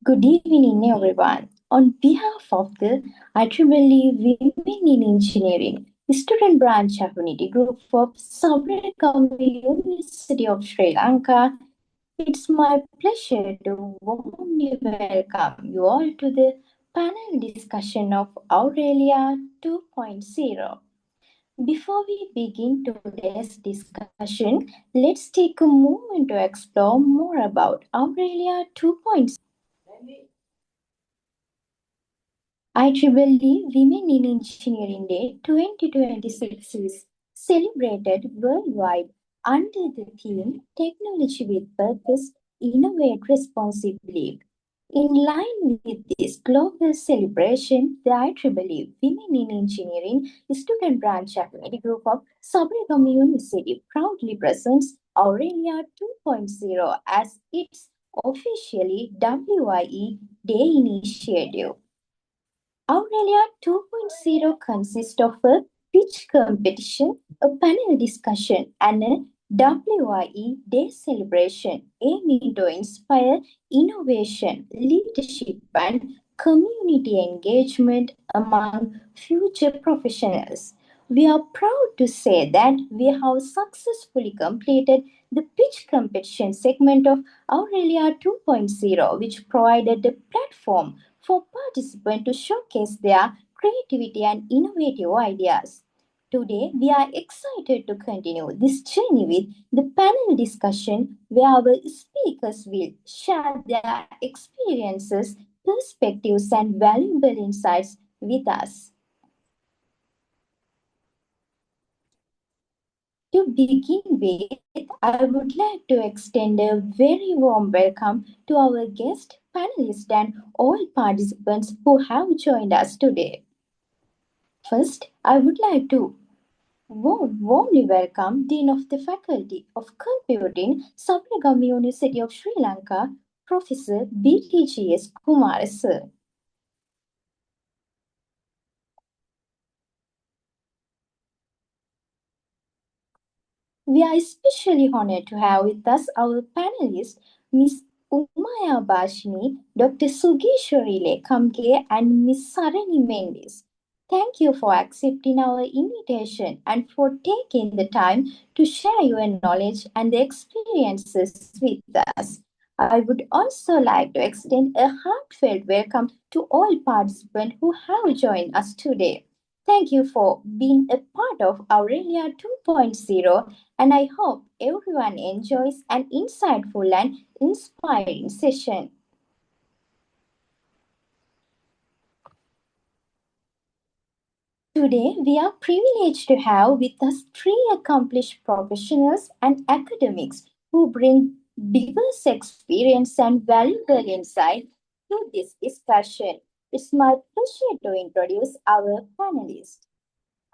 Good evening, everyone. On behalf of the IEEE Women in Engineering Student Branch Affinity Group of Sabarikam University of Sri Lanka, it's my pleasure to warmly welcome you all to the panel discussion of Aurelia 2.0. Before we begin today's discussion, let's take a moment to explore more about Aurelia 2.0. IEEE Women in Engineering Day 2026 is celebrated worldwide under the theme Technology with Purpose, Innovate Responsibly. In line with this global celebration, the IEEE Women in Engineering Student Branch Academy Group of Sabarikam University proudly presents Aurelia 2.0 as its officially WIE Day initiative. Aurelia 2.0 consists of a pitch competition, a panel discussion, and a WIE Day celebration aiming to inspire innovation, leadership, and community engagement among future professionals. We are proud to say that we have successfully completed the pitch competition segment of Aurelia 2.0, which provided a platform for participants to showcase their creativity and innovative ideas. Today, we are excited to continue this journey with the panel discussion where our speakers will share their experiences, perspectives, and valuable insights with us. To begin with, I would like to extend a very warm welcome to our guest, panelists, and all participants who have joined us today. First, I would like to warmly welcome Dean of the Faculty of Computing, Sabarikam University of Sri Lanka, Professor BTGS Kumar sir. We are especially honored to have with us our panelists, Ms. Umaya Bhashini, Dr. Sugeeswari Lekamge, and Ms. Sarani Mendis. Thank you for accepting our invitation and for taking the time to share your knowledge and the experiences with us. I would also like to extend a heartfelt welcome to all participants who have joined us today. Thank you for being a part of Aurelia 2.0, and I hope everyone enjoys an insightful and inspiring session. Today, we are privileged to have with us three accomplished professionals and academics who bring diverse experience and valuable insight to this discussion. It's my pleasure to introduce our panelists.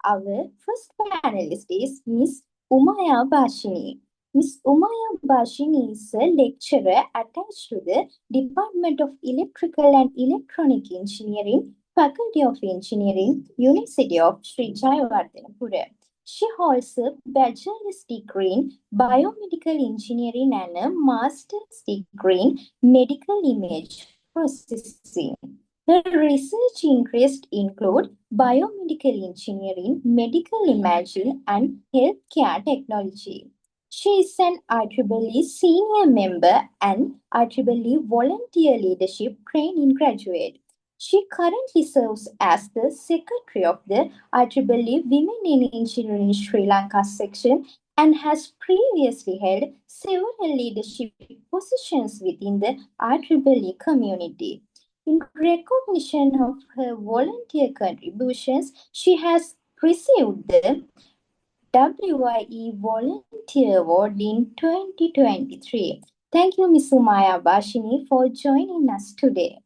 Our first panelist is Miss Umaya Bhashini. Miss Umaya Bhashini is a lecturer attached to the Department of Electrical and Electronic Engineering, Faculty of Engineering, University of Sri Jayawardhanapura. She holds a bachelor's degree in biomedical engineering and a master's degree in medical image processing. Her research interests include biomedical engineering, medical imaging, and healthcare technology. She is an IEEE senior member and IEEE volunteer leadership training graduate. She currently serves as the secretary of the IEEE Women in Engineering Sri Lanka section and has previously held several leadership positions within the IEEE community. In recognition of her volunteer contributions, she has received the WIE Volunteer Award in 2023. Thank you, Ms. Umaya Bhashini, for joining us today.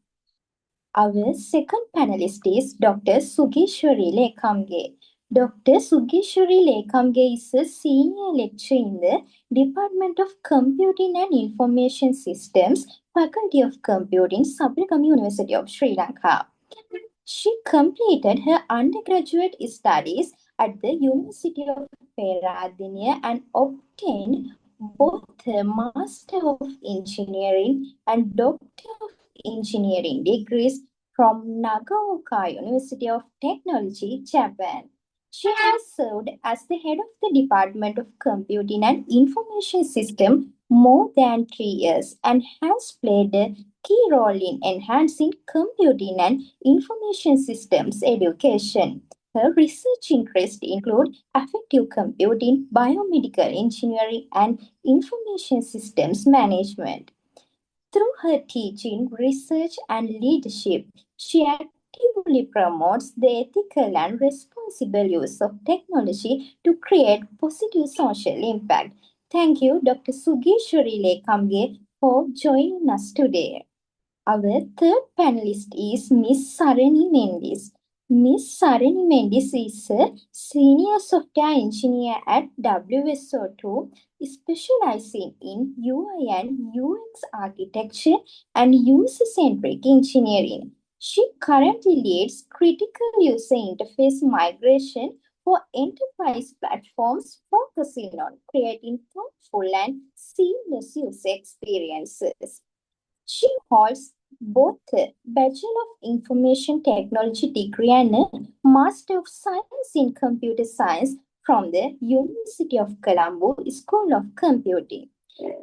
Our second panelist is Dr. Sugeeswari Lekamge. Dr. Sugeeswari Lekamge is a senior lecturer in the Department of Computing and Information Systems, Faculty of Computing, Sabarikam University of Sri Lanka. She completed her undergraduate studies at the University of Peradeniya and obtained both a Master of Engineering and Doctor of engineering degrees from Nagaoka University of Technology, Japan. She has served as the head of the Department of Computing and Information System more than 3 years and has played a key role in enhancing computing and information systems education. Her research interests include affective computing, biomedical engineering, and information systems management. Through her teaching, research, and leadership, she actively promotes the ethical and responsible use of technology to create positive social impact. Thank you, Dr. Sugeeswari Lekamge, for joining us today. Our third panelist is Miss Sarani Mendis. Miss Sarani Mendis is a senior software engineer at WSO2, specializing in UI and UX architecture and user-centric engineering. She currently leads critical user interface migration for enterprise platforms, focusing on creating thoughtful and seamless user experiences. She holds both a Bachelor of Information Technology degree and a Master of Science in Computer Science from the University of Colombo School of Computing.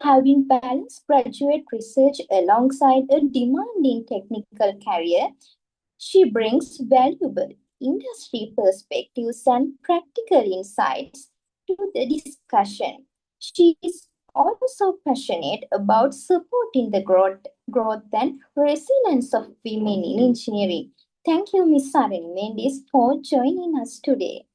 Having balanced graduate research alongside a demanding technical career, she brings valuable industry perspectives and practical insights to the discussion. She is also passionate about supporting the growth and resilience of women in engineering. Thank you, Ms. Sarani Mendis, for joining us today.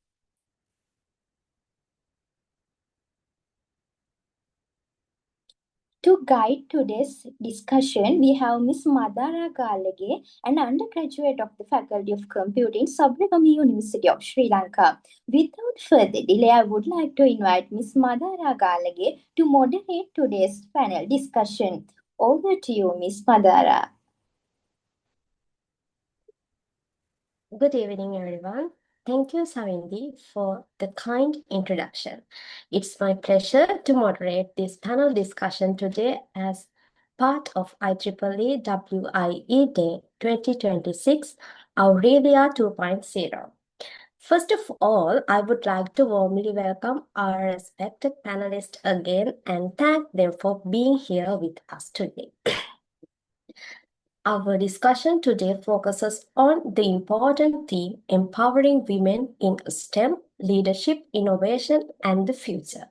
To guide today's discussion, we have Ms. Madara Gallage, an undergraduate of the Faculty of Computing, Sabaragama University of Sri Lanka. Without further delay, I would like to invite Ms. Madara Gallage to moderate today's panel discussion. Over to you, Ms. Madara. Good evening, everyone. Thank you, Savindi, for the kind introduction. It's my pleasure to moderate this panel discussion today as part of IEEE WIE Day 2026, Aurelia 2.0. First of all, I would like to warmly welcome our respected panelists again and thank them for being here with us today. Our discussion today focuses on the important theme empowering women in STEM, leadership, innovation, and the future.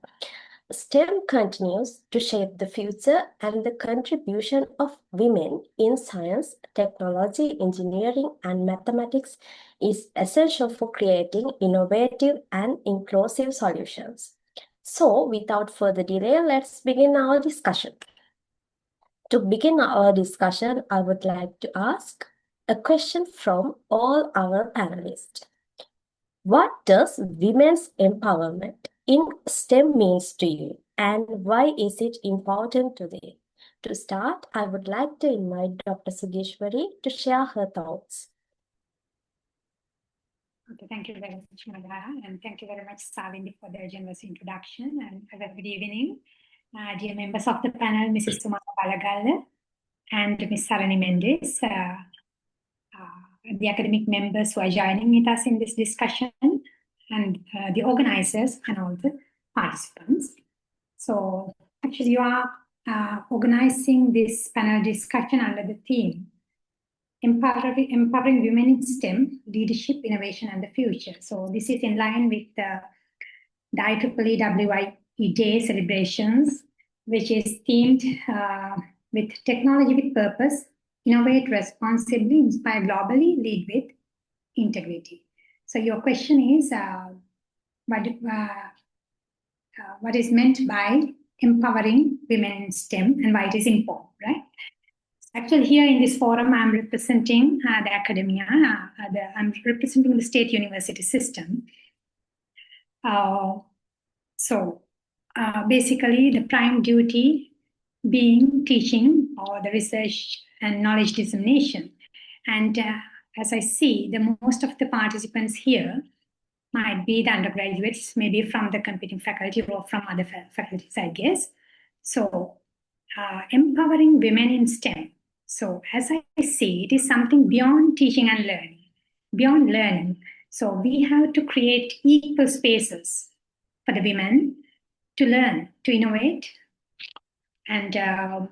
STEM continues to shape the future, and the contribution of women in science, technology, engineering, and mathematics is essential for creating innovative and inclusive solutions. So, without further delay, let's begin our discussion. To begin our discussion, I would like to ask a question from all our panelists. What does women's empowerment in STEM means to you, and why is it important today? To start, I would like to invite Dr. Sugeeswari to share her thoughts. Okay, thank you very much, Madara, and thank you very much, Savindi, for the generous introduction, and a very good evening. Dear members of the panel, Mrs. Umaya Bhashini and Ms. Sarani Mendis, the academic members who are joining with us in this discussion, and the organizers and all the participants. So actually you are organizing this panel discussion under the theme Empowering Women in STEM, Leadership, Innovation, and the Future. So this is in line with the IEEE WIE Day celebrations, which is themed with technology with purpose, innovate responsibly, inspire globally, lead with integrity. So your question is, what is meant by empowering women in STEM and why it is important, right? Actually, here in this forum, I'm representing the academia. I'm representing the state university system. Basically, the prime duty being teaching or the research and knowledge dissemination. And as I see, the most of the participants here might be the undergraduates, maybe from the computing faculty or from other faculties, I guess. So empowering women in STEM. So as I see, it is something beyond teaching and learning, beyond learning. So we have to create equal spaces for the women to learn, to innovate, and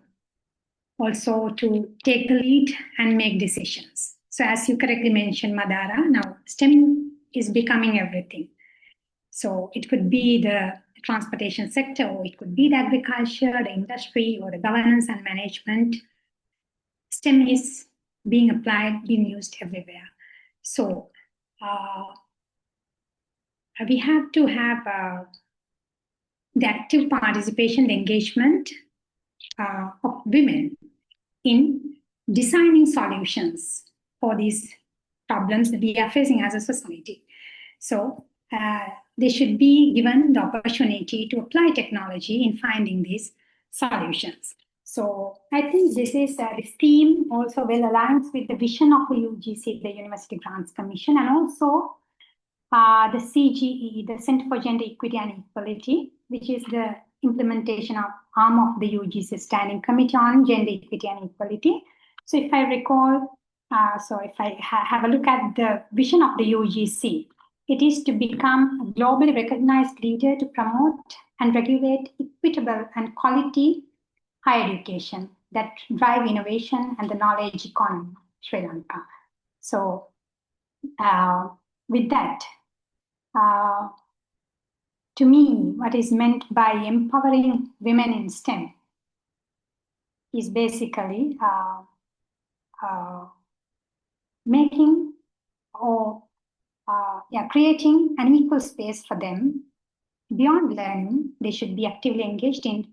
also to take the lead and make decisions. So as you correctly mentioned, Madara, now STEM is becoming everything. So it could be the transportation sector, or it could be the agriculture, the industry, or the governance and management. STEM is being applied, being used everywhere. So we have to have the active participation, the engagement of women in designing solutions for these problems that we are facing as a society. So they should be given the opportunity to apply technology in finding these solutions. So I think this theme also well aligns with the vision of the UGC, the University Grants Commission, and also the CGE, the Center for Gender Equity and Equality, which is the implementation of arm of the UGC Standing Committee on Gender Equity and Equality. So if I recall, if I have a look at the vision of the UGC, it is to become a globally recognized leader to promote and regulate equitable and quality higher education that drive innovation and the knowledge economy of Sri Lanka. So with that, to me, what is meant by empowering women in STEM is basically making or creating an equal space for them. Beyond learning, they should be actively engaged in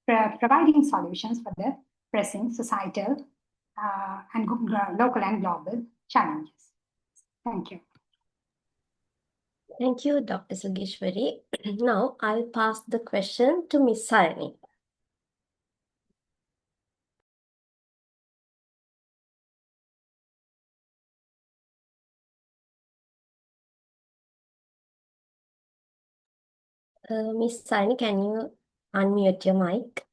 providing solutions for the pressing societal and local and global challenges. Thank you. Thank you, Dr. Sugeeswari. Now I'll pass the question to Ms. Sarani. Ms. Sarani, can you unmute your mic?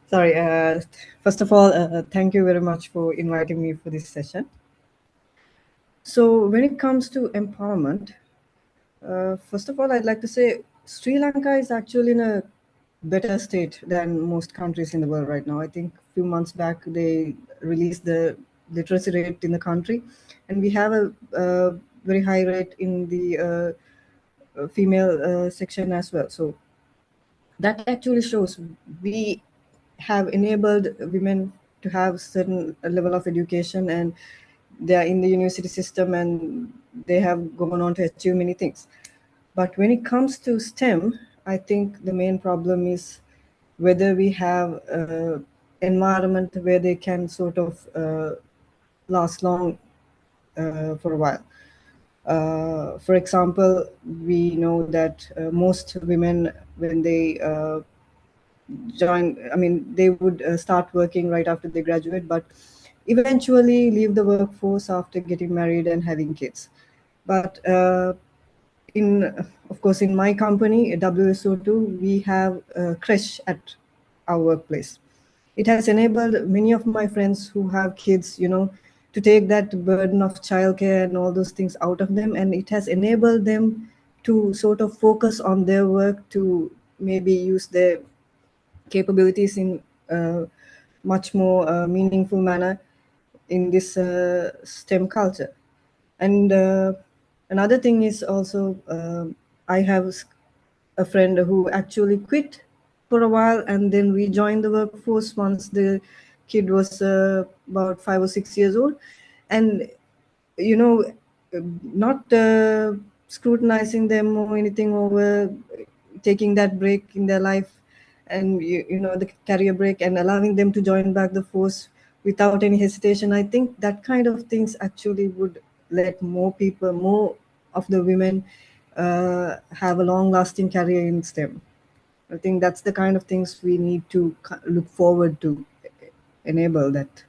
Sorry, first of all, thank you very much for inviting me for this session. So when it comes to empowerment, first of all, I'd like to say Sri Lanka is actually in a better state than most countries in the world right now. I think a few months back, they released the literacy rate in the country, and we have a very high rate in the female section as well. So that actually shows we have enabled women to have certain level of education, and they are in the university system and they have gone on to achieve many things. But when it comes to STEM, I think the main problem is whether we have an environment where they can sort of last long for a while. For example, we know that most women, when they they would start working right after they graduate, but eventually leave the workforce after getting married and having kids. But of course, in my company, WSO2, we have a creche at our workplace. It has enabled many of my friends who have kids, to take that burden of childcare and all those things out of them. And it has enabled them to sort of focus on their work, to maybe use their capabilities in a much more meaningful manner in this STEM culture. And another thing is also, I have a friend who actually quit for a while and then rejoined the workforce once the kid was about 5 or 6 years old. And, not scrutinizing them or anything over taking that break in their life, and the career break, and allowing them to join back the force without any hesitation. I think that kind of things actually would let more of the women have a long-lasting career in STEM. I think that's the kind of things we need to look forward to enable that.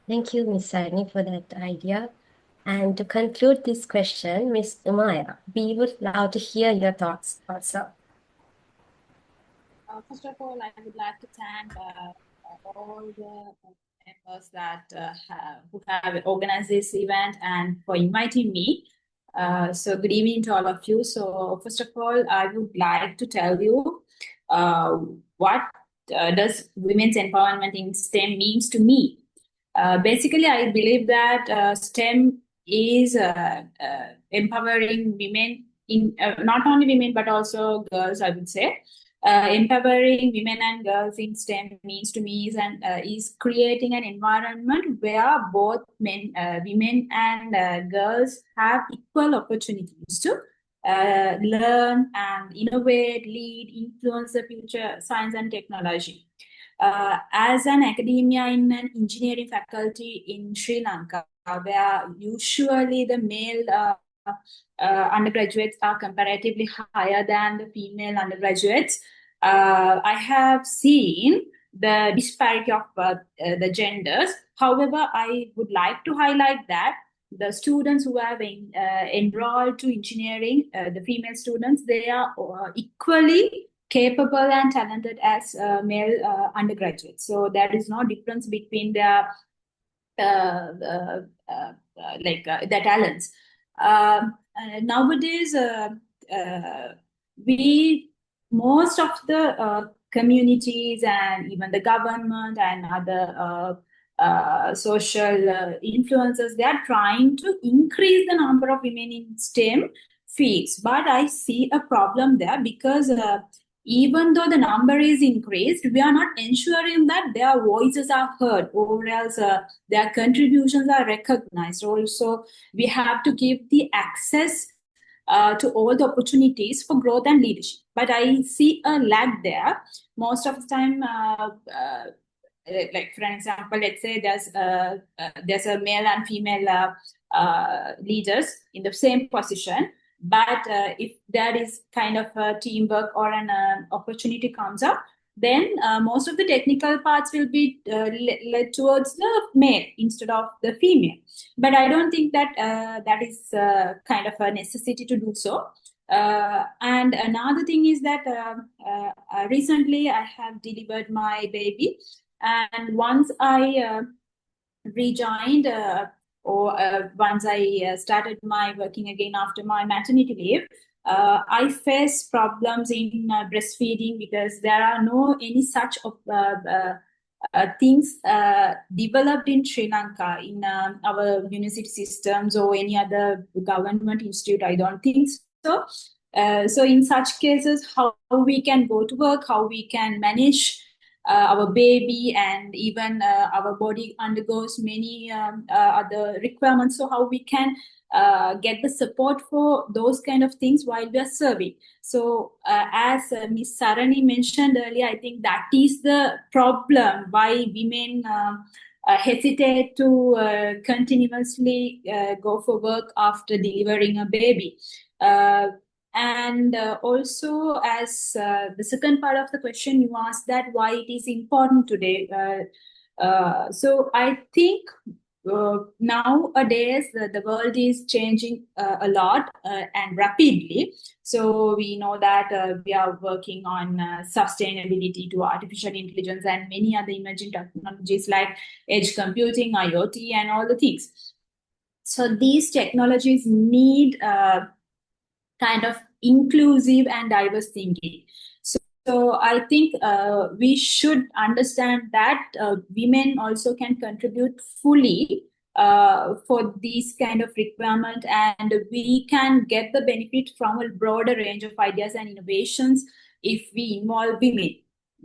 Thank you, Ms. Sarani, for that idea. And to conclude this question, Ms. Umaya, we would love to hear your thoughts also. First of all, I would like to thank all the members that who have organized this event and for inviting me. So good evening to all of you. So first of all, I would like to tell you what does women's empowerment in STEM means to me. Basically, I believe that STEM is empowering women in not only women but also girls, I would say. Empowering women and girls in STEM means to me is creating an environment where both women and girls have equal opportunities to learn and innovate, lead, influence the future science and technology. As an academia in an engineering faculty in Sri Lanka, where usually the male undergraduates are comparatively higher than the female undergraduates, I have seen the disparity of the genders. However, I would like to highlight that the students who have enrolled to engineering, the female students, they are equally capable and talented as male undergraduates. So there is no difference between their their talents. Nowadays, most of the communities and even the government and other social influencers, they are trying to increase the number of women in STEM fields. But I see a problem there because even though the number is increased, we are not ensuring that their voices are heard, or else their contributions are recognized. Also, we have to give the access to all the opportunities for growth and leadership. But I see a lag there. Most of the time, like for an example, let's say there's a male and female leaders in the same position. But if there is kind of a teamwork or an opportunity comes up, then most of the technical parts will be led towards the male instead of the female. But I don't think that that is kind of a necessity to do so. And another thing is that recently I have delivered my baby, and once I rejoined once I started my working again after my maternity leave, I face problems in breastfeeding because there are no any such things developed in Sri Lanka in our university systems or any other government institute. I don't think so. So in such cases, how we can go to work, how we can manage our baby, and even our body undergoes many other requirements. So how we can get the support for those kind of things while we are serving. So as Ms. Sarani mentioned earlier, I think that is the problem why women hesitate to continuously go for work after delivering a baby. And also, as the second part of the question, you asked that why it is important today. So I think nowadays the world is changing a lot and rapidly. So we know that we are working on sustainability to artificial intelligence and many other emerging technologies like edge computing, IoT, and all the things. So these technologies need kind of inclusive and diverse thinking. So I think we should understand that women also can contribute fully for these kind of requirement, and we can get the benefit from a broader range of ideas and innovations if we involve women.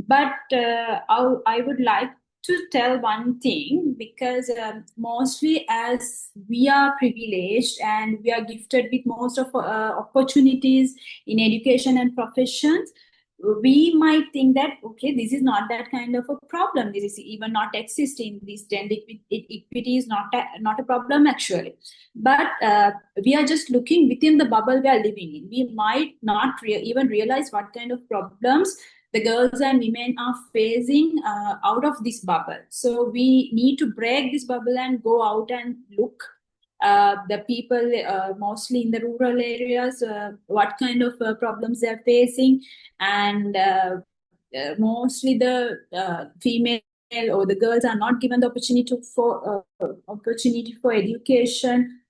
But I would like to tell one thing, because mostly as we are privileged and we are gifted with most of opportunities in education and professions, we might think that, okay, this is not that kind of a problem. This is even not existing. This gender equity is not a problem actually. But we are just looking within the bubble we are living in. We might not even realize what kind of problems the girls and women are facing out of this bubble. So we need to break this bubble and go out and look the people mostly in the rural areas, what kind of problems they're facing, and mostly the female or the girls are not given the opportunity for education.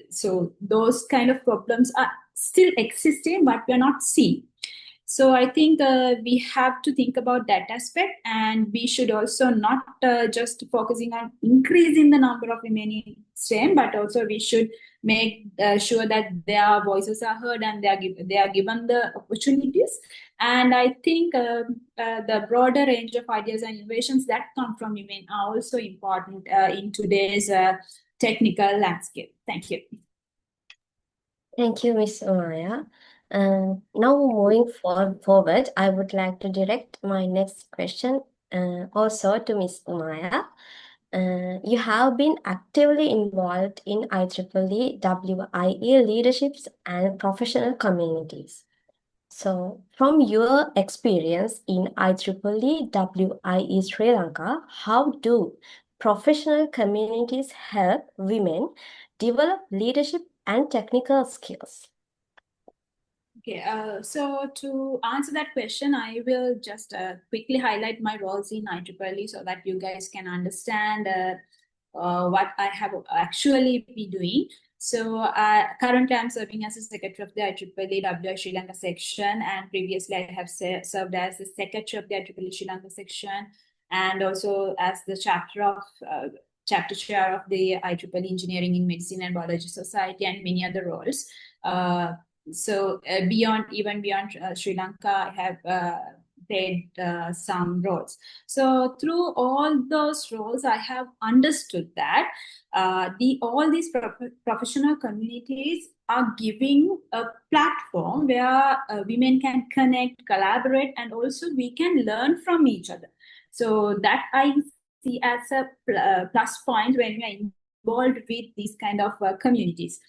So those kind of problems are still existing, but we're not seeing. So I think we have to think about that aspect, and we should also not just focusing on increasing the number of women in STEM, but also we should make sure that their voices are heard and they are given the opportunities. And I think the broader range of ideas and innovations that come from women are also important in today's technical landscape. Thank you. Thank you, Ms. Umaya. Now moving forward, I would like to direct my next question also to Ms. Umaya. You have been actively involved in IEEE WIE leaderships and professional communities. So, from your experience in IEEE WIE Sri Lanka, how do professional communities help women develop leadership and technical skills? Okay, so to answer that question, I will just quickly highlight my roles in IEEE so that you guys can understand what I have actually been doing. So currently I'm serving as a secretary of the IEEE WI Sri Lanka section, and previously I have served as the secretary of the IEEE Sri Lanka section, and also as the chapter chair of the IEEE Engineering in Medicine and Biology Society, and many other roles. So beyond Sri Lanka, I have played some roles. So through all those roles, I have understood that all these professional communities are giving a platform where women can connect, collaborate, and also we can learn from each other. So that I see as a plus point when we are involved with these kind of communities.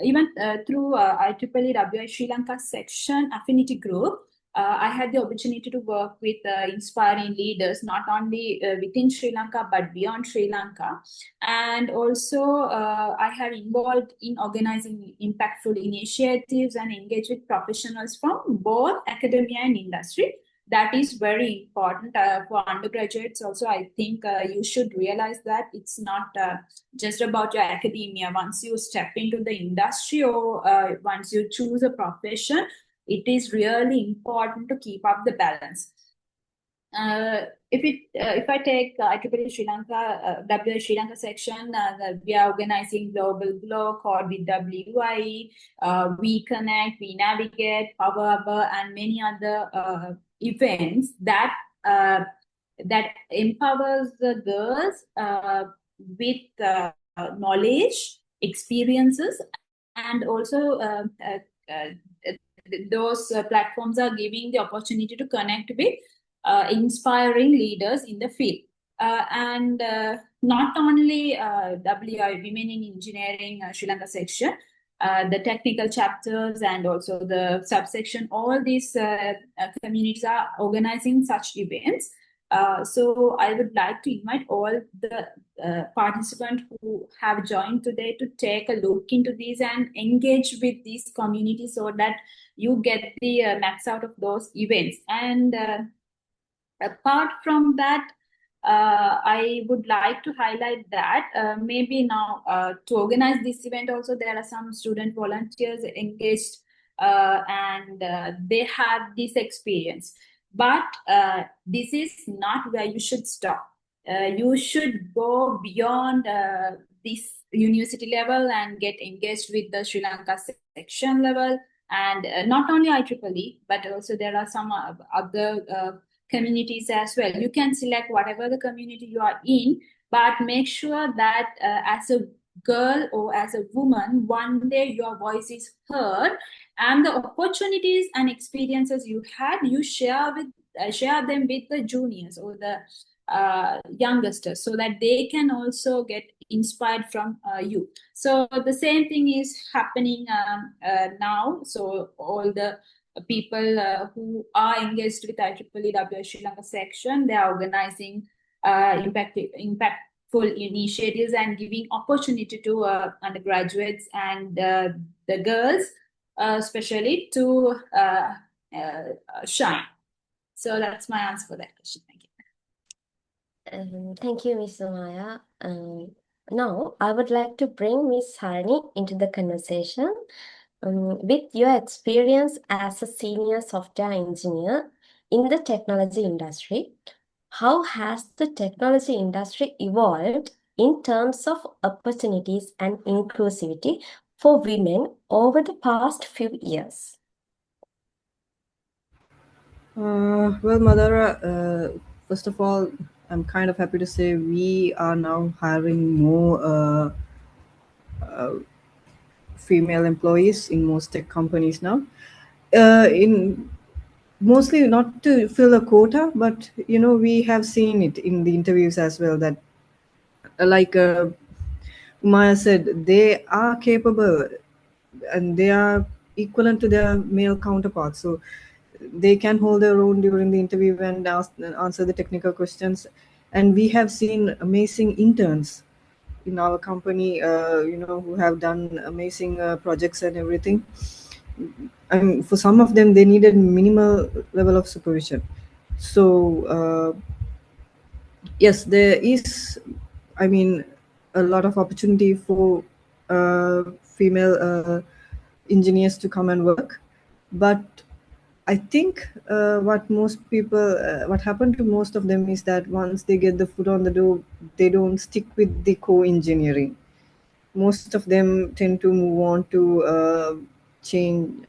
Even through IEEE WI Sri Lanka section affinity group, I had the opportunity to work with inspiring leaders, not only within Sri Lanka, but beyond Sri Lanka. And also, I have involved in organizing impactful initiatives and engage with professionals from both academia and industry. That is very important for undergraduates. Also, I think you should realize that it's not just about your academia. Once you step into the industry or once you choose a profession, it is really important to keep up the balance. If I take IEEE Sri Lanka, WI Sri Lanka section, we are organizing Global Glow, called with WIE, We Connect, We Navigate, Power Up, and many other events that empowers the girls with knowledge, experiences, and also those platforms are giving the opportunity to connect with inspiring leaders in the field. And not only WI Women in Engineering Sri Lanka section, the technical chapters and also the subsection, all these communities are organizing such events. So I would like to invite all the participants who have joined today to take a look into these and engage with these communities so that you get the max out of those events. And apart from that, I would like to highlight that maybe now to organize this event also, there are some student volunteers engaged and they have this experience. But this is not where you should stop. You should go beyond this university level and get engaged with the Sri Lanka section level. And not only IEEE, but also there are some other communities as well. You can select whatever the community you are in, but make sure that as a girl or as a woman, one day your voice is heard, and the opportunities and experiences you had, you share them with the juniors or the youngsters, so that they can also get inspired from you. So the same thing is happening now. So all the people who are engaged with IEEE WI Sri Lanka section, they are organizing impactful initiatives and giving opportunity to undergraduates and the girls, especially to shine. So that's my answer for that question. Thank you. Thank you, Ms. Umaya. Now, I would like to bring Ms. Sarani into the conversation. With your experience as a senior software engineer in the technology industry, how has the technology industry evolved in terms of opportunities and inclusivity for women over the past few years? Well, Madara, first of all, I'm kind of happy to say we are now hiring more female employees in most tech companies now. In mostly not to fill a quota, but we have seen it in the interviews as well that, like Umaya said, they are capable and they are equivalent to their male counterparts. So they can hold their own during the interview and answer the technical questions. And we have seen amazing interns in our company, who have done amazing projects and everything. I mean, for some of them, they needed minimal level of supervision. So yes, there is, I mean, a lot of opportunity for female engineers to come and work. But I think what happened to most of them is that once they get the foot on the door, they don't stick with the core engineering. Most of them tend to move on to change,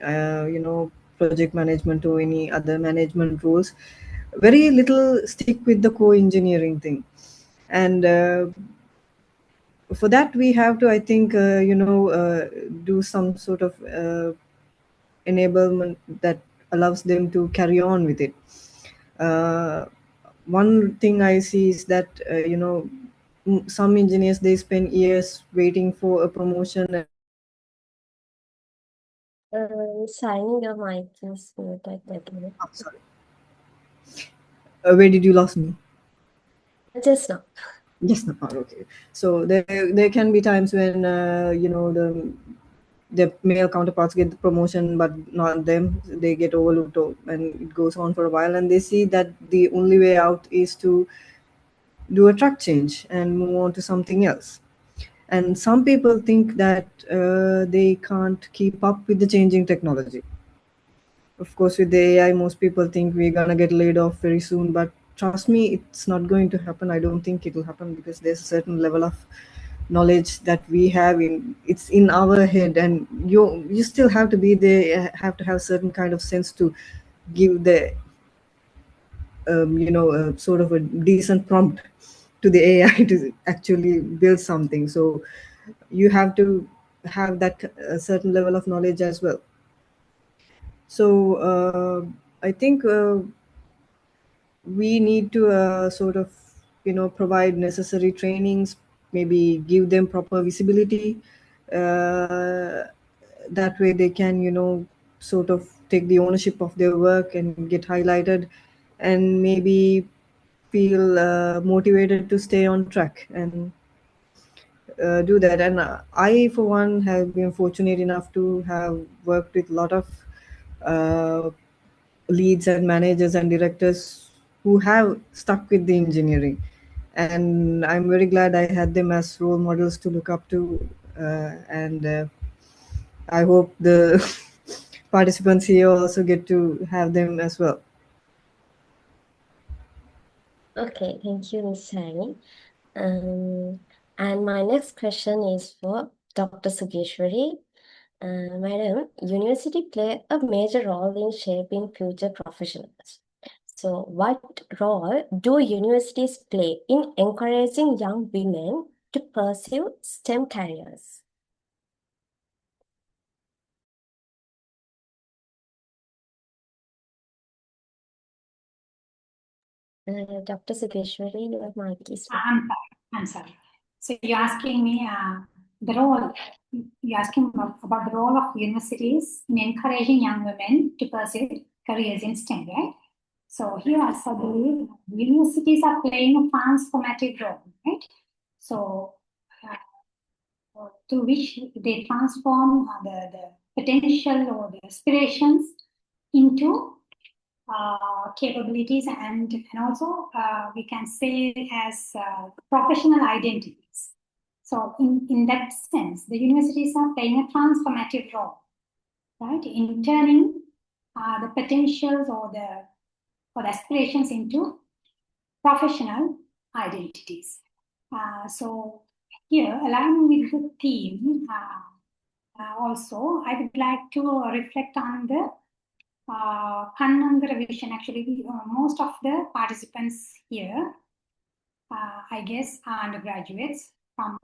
project management or any other management roles. Very little stick with the core engineering thing. And for that, we have to, I think, do some sort of enablement that allows them to carry on with it. One thing I see is that, some engineers, they spend years waiting for a promotion. Signing your mic is muted again. Oh, sorry. Where did you lose me? Just now. Yes, no. Okay. So there can be times when the male counterparts get the promotion, but not them. They get overlooked, and it goes on for a while. And they see that the only way out is to do a track change and move on to something else. And some people think that they can't keep up with the changing technology. Of course, with the AI, most people think we're gonna get laid off very soon, but trust me, it's not going to happen. I don't think it'll happen because there's a certain level of knowledge that we have it's in our head, and you still have to be there, have to have certain kind of sense to give the sort of a decent prompt to the AI to actually build something. So you have to have that certain level of knowledge as well. So I think we need to sort of provide necessary trainings, maybe give them proper visibility. That way they can sort of take the ownership of their work and get highlighted, and maybe feel motivated to stay on track and do that. And I, for one, have been fortunate enough to have worked with a lot of leads and managers and directors who have stuck with the engineering, and I'm very glad I had them as role models to look up to. And I hope the participants here also get to have them as well. Okay, thank you, Ms. Sani. And my next question is for Dr. Sugeeswari. Madam, university play a major role in shaping future professionals. So what role do universities play in encouraging young women to pursue STEM careers? Dr. Sugeeswari, your mic is on. I'm sorry. So you're asking me the role, you're asking about the role of universities in encouraging young women to pursue careers in STEM, right? So here I believe universities are playing a transformative role, right? So through which they transform the potential or the aspirations into capabilities and also we can say as professional identities. So in that sense, the universities are playing a transformative role, right, in turning the potentials or the aspirations into professional identities. So here, aligning with the theme, also I would like to reflect on the Kannangara vision. Actually, most of the participants here, I guess, are undergraduates from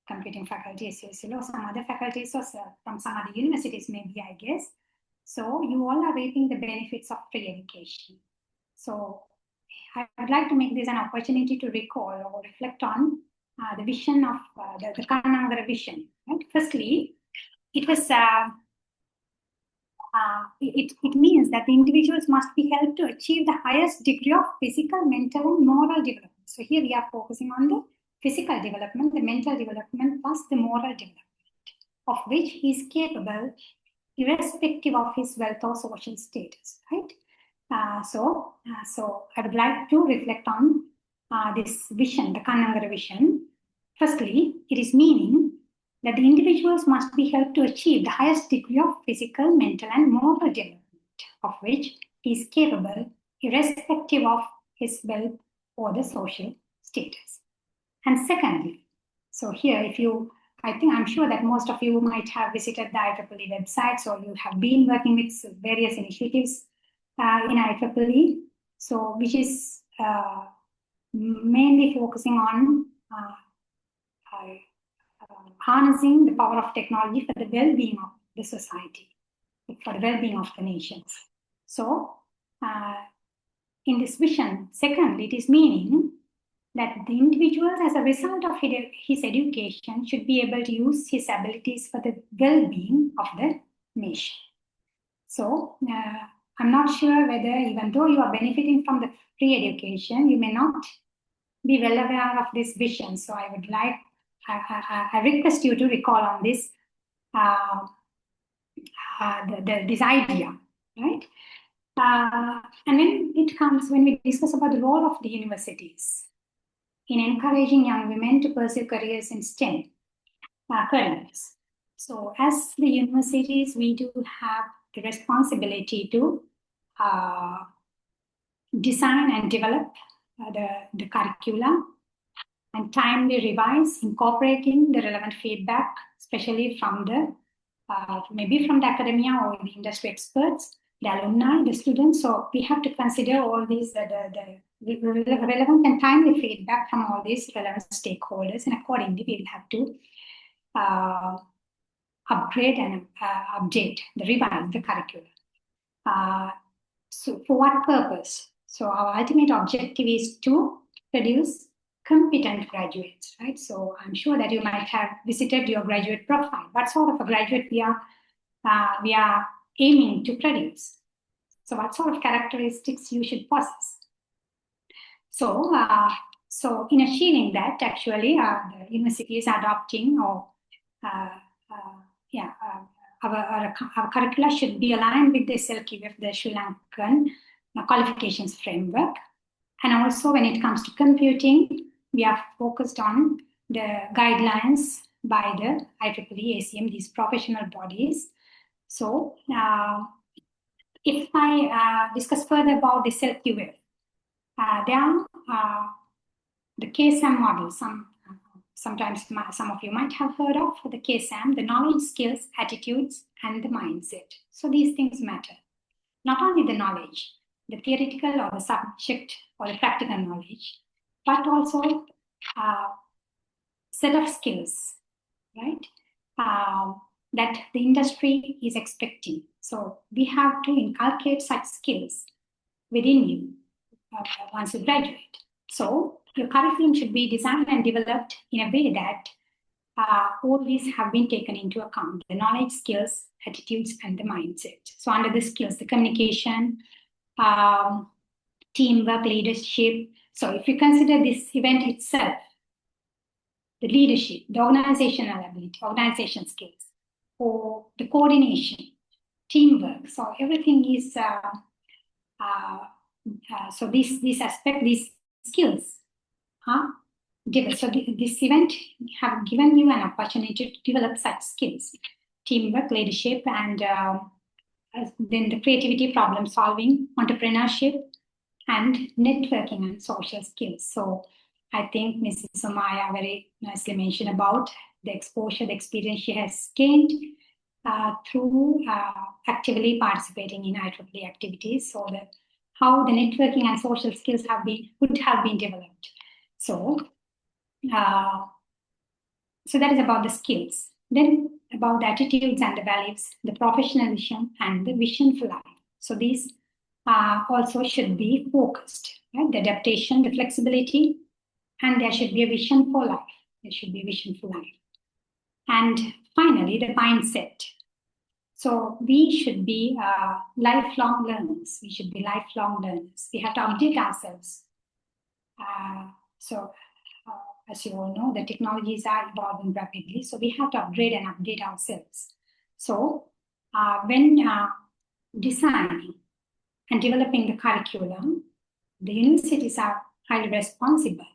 computing faculty, SUSL, or some other faculties, or from some other universities, maybe, I guess. So you all are reaping the benefits of free education. So I would like to make this an opportunity to recall or reflect on the vision of the Kannangara vision. Right? Firstly, it was it means that the individuals must be helped to achieve the highest degree of physical, mental, and moral development. So here we are focusing on the physical development, the mental development, plus the moral development, of which he is capable, irrespective of his wealth or social status, right? So I would like to reflect on this vision, the Kannangara vision. Firstly, it is meaning that the individuals must be helped to achieve the highest degree of physical, mental, and moral development, of which he is capable, irrespective of his wealth or the social status. And secondly, so here, I'm sure that most of you might have visited the IEEE website, so you have been working with various initiatives in IEEE, so which is mainly focusing on harnessing the power of technology for the well-being of the society, for the well-being of the nations. So, in this vision, second, it is meaning that the individual, as a result of his education, should be able to use his abilities for the well-being of the nation. So, I'm not sure whether, even though you are benefiting from the free education, you may not be well aware of this vision. So I would like, I request you to recall on this, this idea, right? And when we discuss about the role of the universities in encouraging young women to pursue careers in STEM careers. So as the universities, we do have the responsibility to design and develop the curricula and timely revise, incorporating the relevant feedback, especially from the maybe from the academia or the industry experts, the alumni, the students. So we have to consider all these the relevant and timely feedback from all these relevant stakeholders, and accordingly we will have to upgrade and update, revise the curriculum. So for what purpose? So our ultimate objective is to produce competent graduates, right? So I'm sure that you might have visited your graduate profile. What sort of a graduate we are aiming to produce? So what sort of characteristics you should possess? So so in achieving that, actually, the university is adopting or our curricula should be aligned with the SLQF, the Sri Lankan qualifications framework. And also when it comes to computing, we are focused on the guidelines by the IEEE, ACM, these professional bodies. So if I discuss further about the SLQF, there are the KSAM model. Sometimes some of you might have heard of the KSAM, the knowledge, skills, attitudes, and the mindset. So these things matter. Not only the knowledge, the theoretical or the subject or the practical knowledge, but also set of skills, right? That the industry is expecting. So we have to inculcate such skills within you once you graduate. So your curriculum should be designed and developed in a way that all these have been taken into account: the knowledge, skills, attitudes, and the mindset. So under the skills, the communication, teamwork, leadership. So if you consider this event itself, the leadership, the organizational ability, organization skills, or the coordination, teamwork. So everything is, so this aspect, these skills, so this event have given you an opportunity to develop such skills: teamwork, leadership, and then the creativity, problem solving, entrepreneurship, and networking and social skills. So I think Mrs. Umaya very nicely mentioned about the exposure, the experience she has gained through actively participating in IEEE activities, so that how the networking and social skills would have been developed. So, so that is about the skills. Then about the attitudes and the values, the professional vision and the vision for life. So these also should be focused, right? The adaptation, the flexibility, and there should be a vision for life. There should be a vision for life. And finally, the mindset. So we should be lifelong learners. We should be lifelong learners. We have to update ourselves. As you all know, the technologies are evolving rapidly. So we have to upgrade and update ourselves. So when designing and developing the curriculum, the universities are highly responsible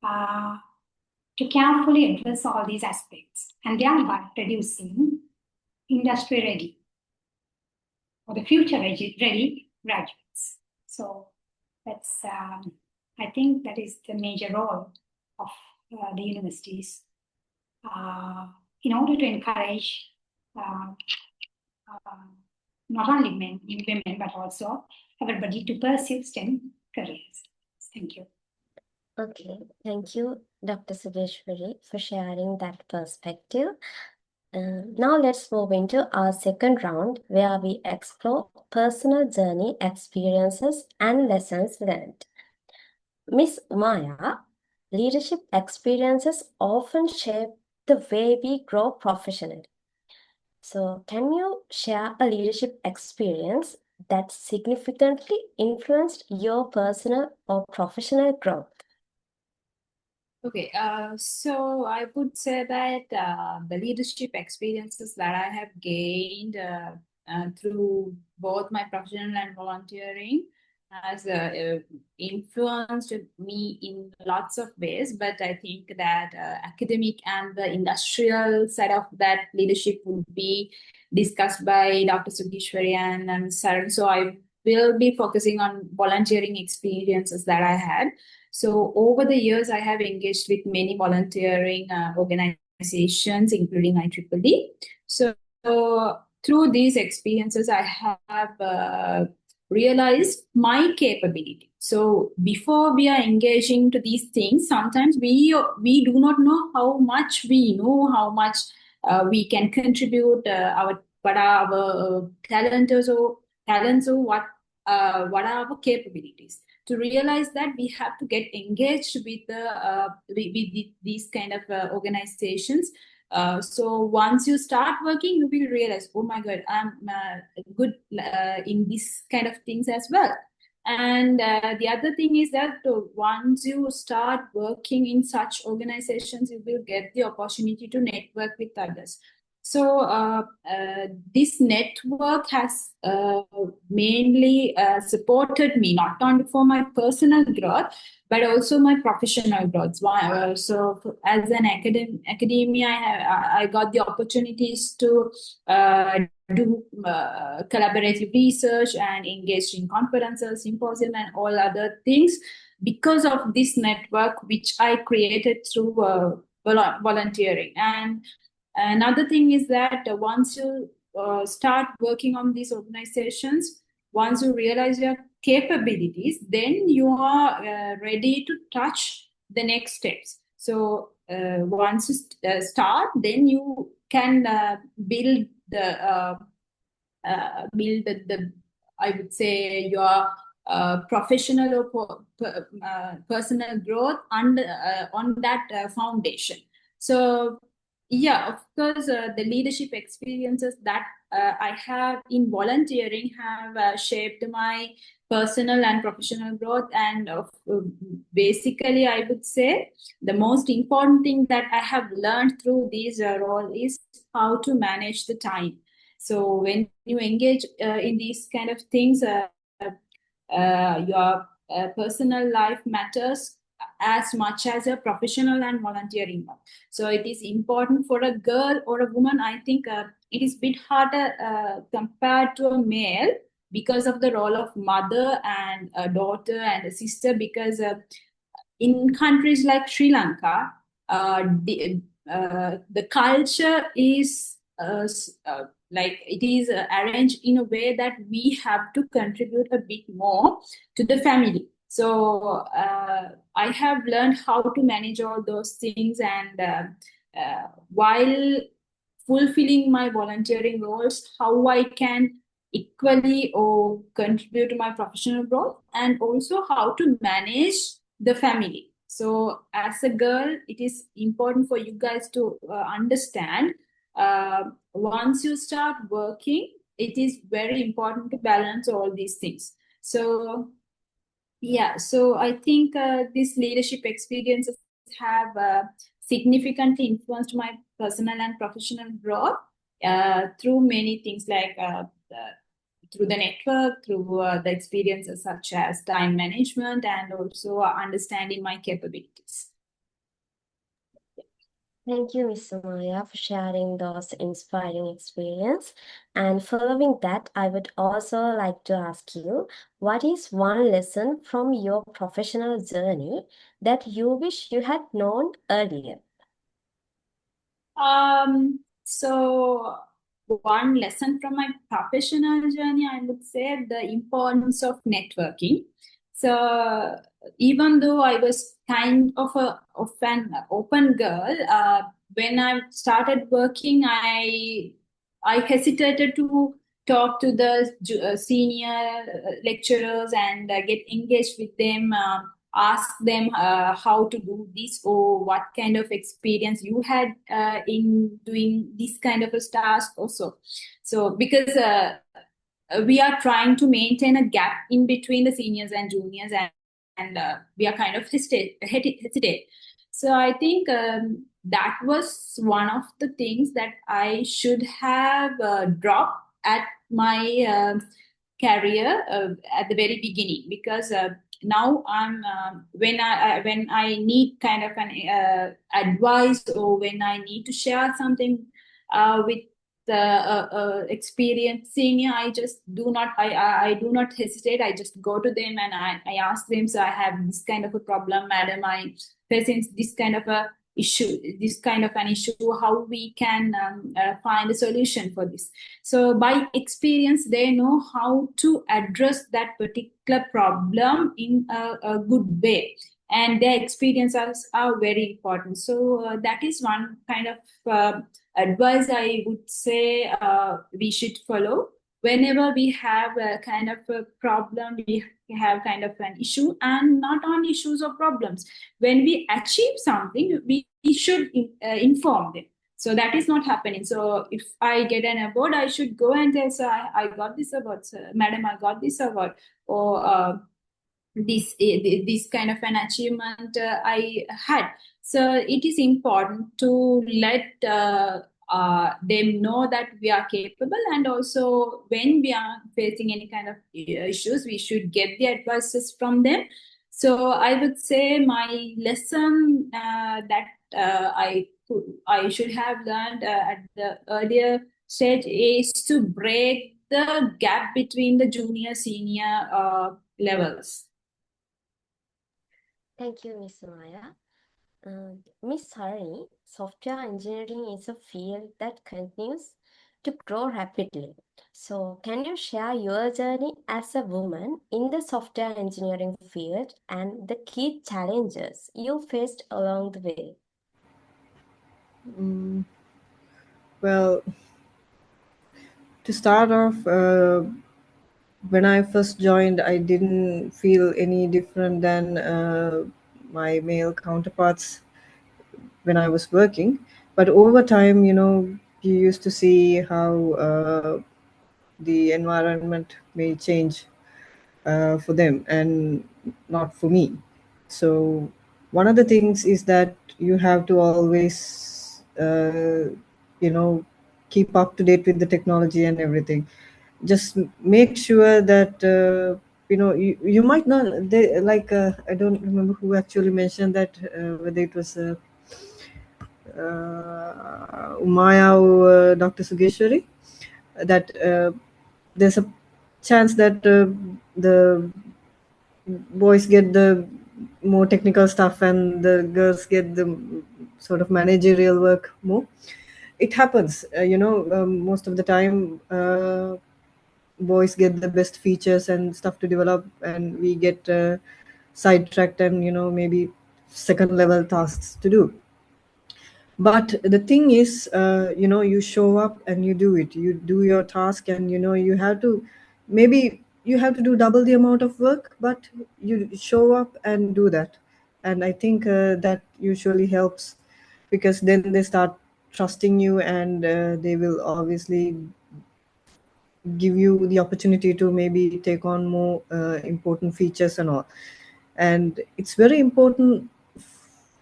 to carefully address all these aspects and thereby producing industry-ready or the future-ready graduates. So that's, I think that is the major role of the universities in order to encourage not only women, but also everybody to pursue STEM careers. Thank you. Okay, thank you, Dr. Sugeeswari, for sharing that perspective. Now let's move into our second round, where we explore personal journey experiences and lessons learned. Ms. Umaya, leadership experiences often shape the way we grow professionally. So can you share a leadership experience that significantly influenced your personal or professional growth? Okay, so I would say that the leadership experiences that I have gained through both my professional and volunteering has influenced me in lots of ways, but I think that academic and the industrial side of that leadership would be discussed by Dr. Sugeeswari and Sarani. So I will be focusing on volunteering experiences that I had. So over the years, I have engaged with many volunteering organizations, including IEEE. So through these experiences, I have realized my capability. So before we are engaging to these things, sometimes we do not know how much we know, how much we can contribute, what are our talents or what are our capabilities. To realize that we have to get engaged with these kind of organizations. So once you start working, you will realize, oh my God, I'm good in this kind of things as well. And the other thing is that once you start working in such organizations, you will get the opportunity to network with others. So this network has mainly supported me, not only for my personal growth, but also my professional growth. So as an academia, I got the opportunities to do collaborative research and engage in conferences, symposium, and all other things because of this network, which I created through volunteering. And another thing is that once you start working on these organizations, once you realize your capabilities, then you are ready to touch the next steps. So once you start, then you can build the I would say your professional or personal growth on that foundation. So yeah, of course, the leadership experiences that I have in volunteering have shaped my personal and professional growth. And basically, I would say the most important thing that I have learned through these role is how to manage the time. So when you engage in these kind of things, your personal life matters as much as your professional and volunteering one. So it is important for a girl or a woman. I think it is a bit harder compared to a male because of the role of mother and a daughter and a sister, because in countries like Sri Lanka, the culture is like it is arranged in a way that we have to contribute a bit more to the family. So I have learned how to manage all those things, and while fulfilling my volunteering roles, how I can equally or contribute to my professional growth, and also how to manage the family. So as a girl, it is important for you guys to understand, once you start working, it is very important to balance all these things. So yeah, so I think these leadership experiences have significantly influenced my personal and professional growth through many things, like through the network, through the experiences such as time management, and also understanding my capabilities. Thank you, Ms. Umaya, for sharing those inspiring experience. And following that, I would also like to ask you, what is one lesson from your professional journey that you wish you had known earlier? So one lesson from my professional journey, I would say the importance of networking. So even though I was kind of an open girl, when I started working, I hesitated to talk to the senior lecturers and get engaged with them. Ask them how to do this, or what kind of experience you had in doing this kind of a task also. So because we are trying to maintain a gap in between the seniors and juniors, and we are kind of hesitate. So I think that was one of the things that I should have dropped at my career at the very beginning, because now I'm when I need kind of an advice, or when I need to share something with the experienced senior, I just do not I do not hesitate. I just go to them and I ask them, so I have this kind of a problem, madam, I facing this kind of a an issue, how we can find a solution for this. So by experience, they know how to address that particular problem in a good way, and their experiences are very important. So that is one kind of advice I would say we should follow whenever we have a kind of a problem, we have kind of an issue, and not on issues or problems. When we achieve something, we should inform them. So that is not happening. So if I get an award, I should go and tell, so I got this award, sir, madam, I got this award, or this kind of an achievement I had. So it is important to let them know that we are capable, and also when we are facing any kind of issues, we should get the advices from them. So I would say my lesson that I should have learned at the earlier stage is to break the gap between the junior senior levels. Thank you, Ms. Maya. Ms. Sarani, software engineering is a field that continues to grow rapidly. So, can you share your journey as a woman in the software engineering field and the key challenges you faced along the way? Well, to start off, when I first joined, I didn't feel any different than my male counterparts when I was working. But over time, you used to see how the environment may change for them and not for me. So one of the things is that you have to always, keep up to date with the technology and everything. Just make sure that you might not they like I don't remember who actually mentioned that, whether it was Umaya or Dr. Sugeeswari, that there's a chance that the boys get the more technical stuff and the girls get the sort of managerial work more. It happens, most of the time. Boys get the best features and stuff to develop, and we get sidetracked and maybe second level tasks to do. But the thing is, you show up and you do it. You do your task, and you have to, maybe you have to do double the amount of work, but you show up and do that. And I think that usually helps, because then they start trusting you, and they will obviously give you the opportunity to maybe take on more important features and all. And it's very important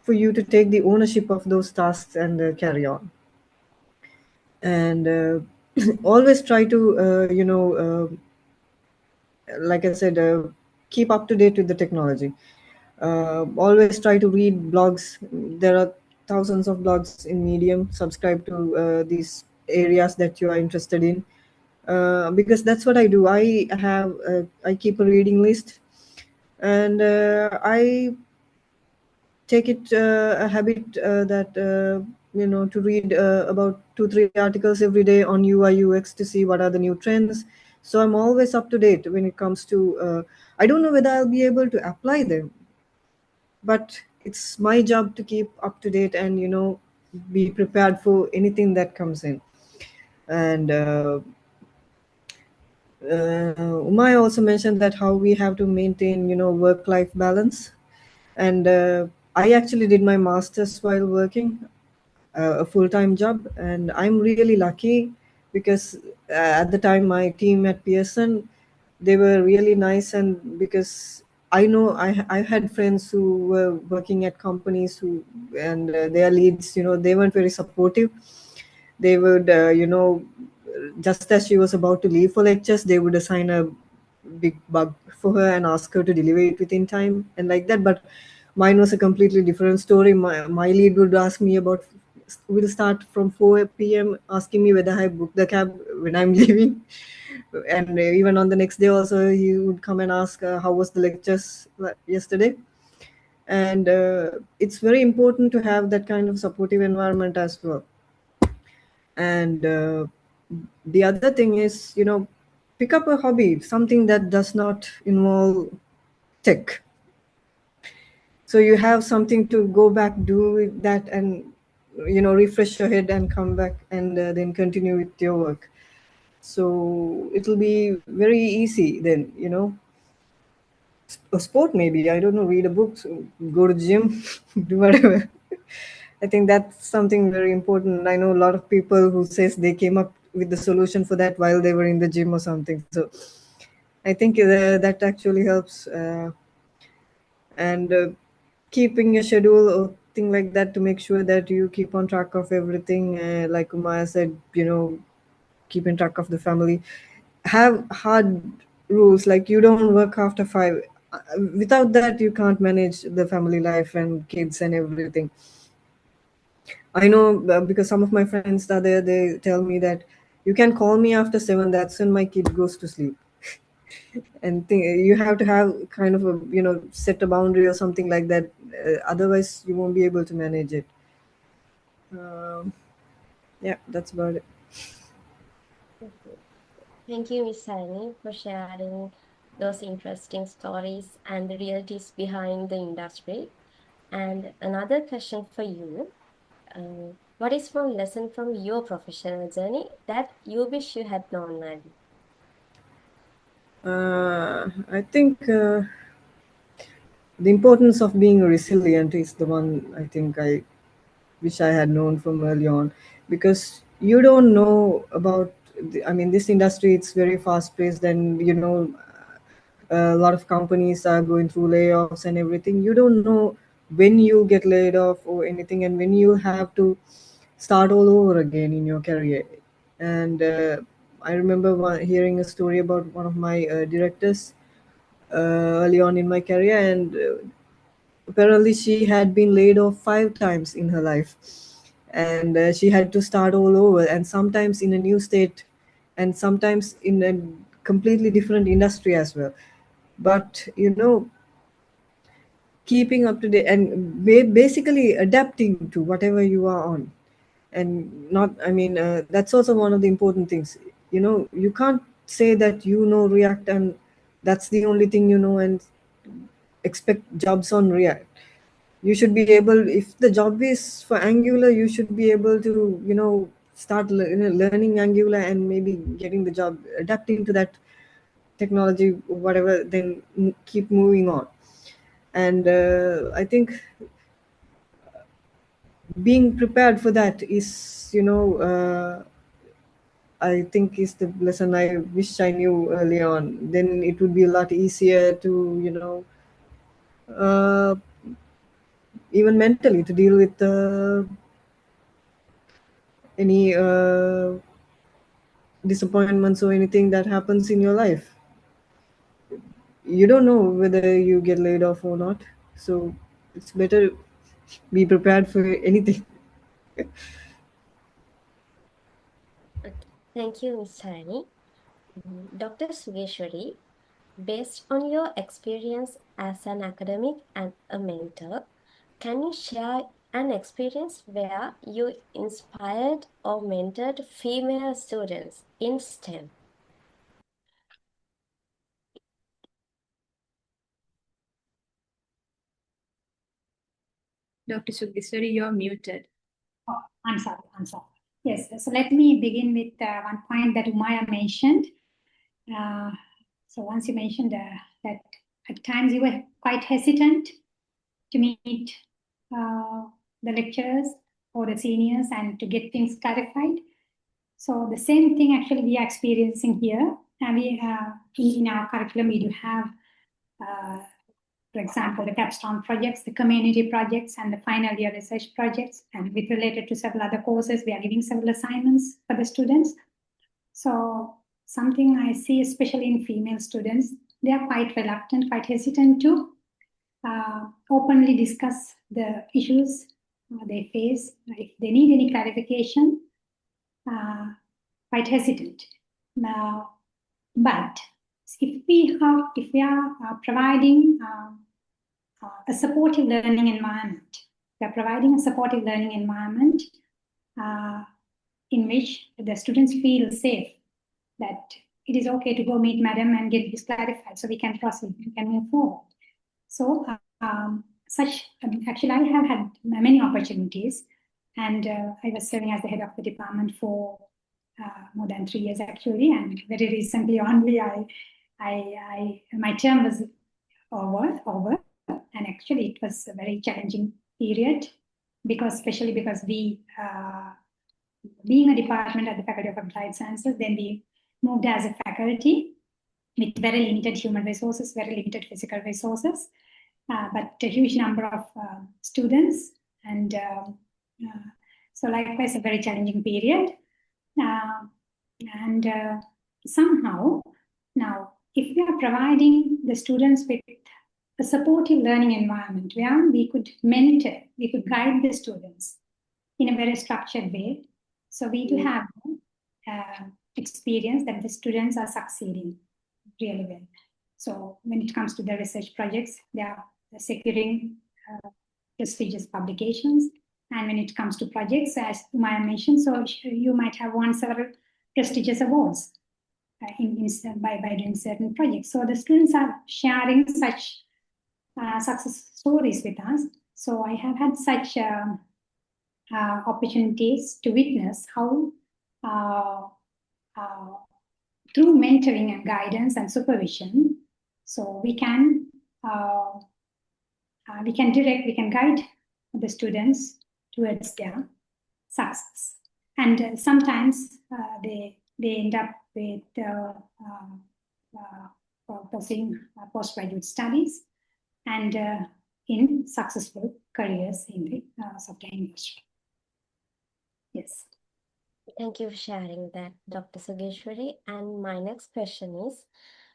for you to take the ownership of those tasks and carry on. And always try to like I said, keep up to date with the technology. Always try to read blogs. There are thousands of blogs in Medium. Subscribe to these areas that you are interested in, because that's what I do. I keep a reading list, and I take it a habit that to read about 2-3 articles every day on UI UX to see what are the new trends. So I'm always up to date when it comes to I don't know whether I'll be able to apply them, but it's my job to keep up to date and be prepared for anything that comes in. And Umay also mentioned that how we have to maintain work-life balance. And I actually did my master's while working a full-time job, and I'm really lucky, because at the time my team at Pearson, they were really nice. And because I know I had friends who were working at companies who, and their leads, they weren't very supportive. They would just as she was about to leave for lectures, they would assign a big bug for her and ask her to deliver it within time and like that. But mine was a completely different story. My lead would ask me about, will start from 4 p.m. asking me whether I booked the cab when I'm leaving. And even on the next day also, he would come and ask, how was the lectures yesterday. And it's very important to have that kind of supportive environment as well. And the other thing is, pick up a hobby, something that does not involve tech. So you have something to go back, do with that, and refresh your head and come back, and then continue with your work. So it'll be very easy then. A sport, maybe, I don't know, read a book, go to the gym, do whatever. I think that's something very important. I know a lot of people who says they came up with the solution for that while they were in the gym or something. So I think that actually helps. And keeping a schedule or thing like that to make sure that you keep on track of everything. Like Umaya said, keeping track of the family. Have hard rules, like you don't work after 5. Without that, you can't manage the family life and kids and everything. I know, because some of my friends are there, they tell me that you can call me after 7, that's when my kid goes to sleep. And you have to have kind of a set a boundary or something like that, otherwise you won't be able to manage it. Yeah, that's about it. Thank you, Miss Sarani, for sharing those interesting stories and the realities behind the industry. And another question for you. What is one lesson from your professional journey that you wish you had known early? I think the importance of being resilient is the one I think I wish I had known from early on, because you don't know about. I mean, this industry, it's very fast paced, and a lot of companies are going through layoffs and everything. You don't know when you get laid off or anything, and when you have to start all over again in your career. And I remember hearing a story about one of my directors early on in my career, and apparently she had been laid off 5 times in her life, and she had to start all over, and sometimes in a new state, and sometimes in a completely different industry as well. But keeping up to date and basically adapting to whatever you are on, and not, I mean, that's also one of the important things. You can't say that React and that's the only thing and expect jobs on React. You should be able, if the job is for Angular, you should be able to start learning Angular and maybe getting the job, adapting to that technology, whatever, then keep moving on. And I think being prepared for that is I think is the lesson I wish I knew early on. Then it would be a lot easier to uh, even mentally to deal with any disappointments or anything that happens in your life. You don't know whether you get laid off or not, so it's better be prepared for anything. Okay. Thank you, Ms. Sarani. Dr. Sugeeswari, based on your experience as an academic and a mentor, can you share an experience where you inspired or mentored female students in STEM? Dr. Sugeeswari, you're muted. Oh, I'm sorry. Yes, so let me begin with one point that Umaya mentioned. So once you mentioned that at times you were quite hesitant to meet the lecturers or the seniors and to get things clarified. So the same thing actually we are experiencing here. And we in our curriculum, we do have, for example, the capstone projects, the community projects, and the final year research projects. And with related to several other courses, we are giving several assignments for the students. So something I see, especially in female students, they are quite reluctant, quite hesitant to openly discuss the issues they face. If they need any clarification, quite hesitant. But if we are providing a supportive learning environment, we are providing a supportive learning environment in which the students feel safe, that it is okay to go meet madam and get this clarified so we can proceed, we can move forward. So actually I have had many opportunities, and I was serving as the head of the department for more than 3 years actually, and very recently only my term was over, and actually it was a very challenging period, especially because we being a department at the Faculty of Applied Sciences, then we moved as a faculty with very limited human resources, very limited physical resources, but a huge number of students. And so likewise, a very challenging period. And somehow, now, if we are providing the students with a supportive learning environment where we could mentor, we could guide the students in a very structured way, so we do have experience that the students are succeeding really well. So when it comes to the research projects, they are securing prestigious publications. And when it comes to projects, as Umaya mentioned, so you might have won several prestigious awards by doing certain projects. So the students are sharing such success stories with us. So I have had such opportunities to witness how through mentoring and guidance and supervision, so we can guide the students towards their success. And sometimes they end up with pursuing postgraduate studies and in successful careers in the software industry. Yes. Thank you for sharing that, Dr. Sugeeswari. And my next question is,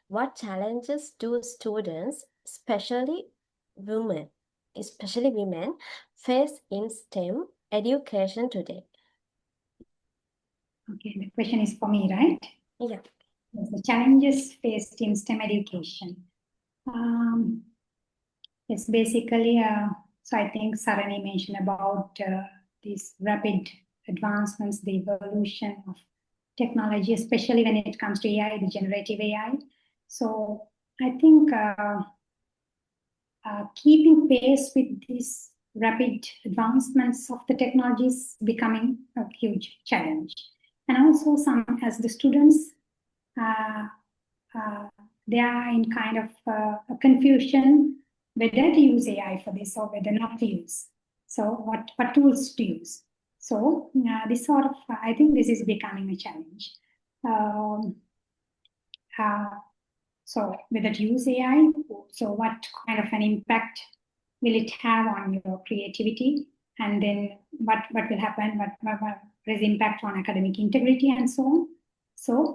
what challenges do students, especially women, face in STEM education today? Okay, the question is for me, right? Yeah. Yes, the challenges faced in STEM education. It's basically, so I think Sarani mentioned about these rapid advancements, the evolution of technology, especially when it comes to AI, the generative AI. So I think keeping pace with these rapid advancements of the technology is becoming a huge challenge. And also as the students, they are in kind of a confusion whether to use AI for this or whether not to use. So what tools to use. So this sort of, I think this is becoming a challenge. So whether to use AI, so what kind of an impact will it have on your creativity? And then what will happen, what is the impact on academic integrity and so on. So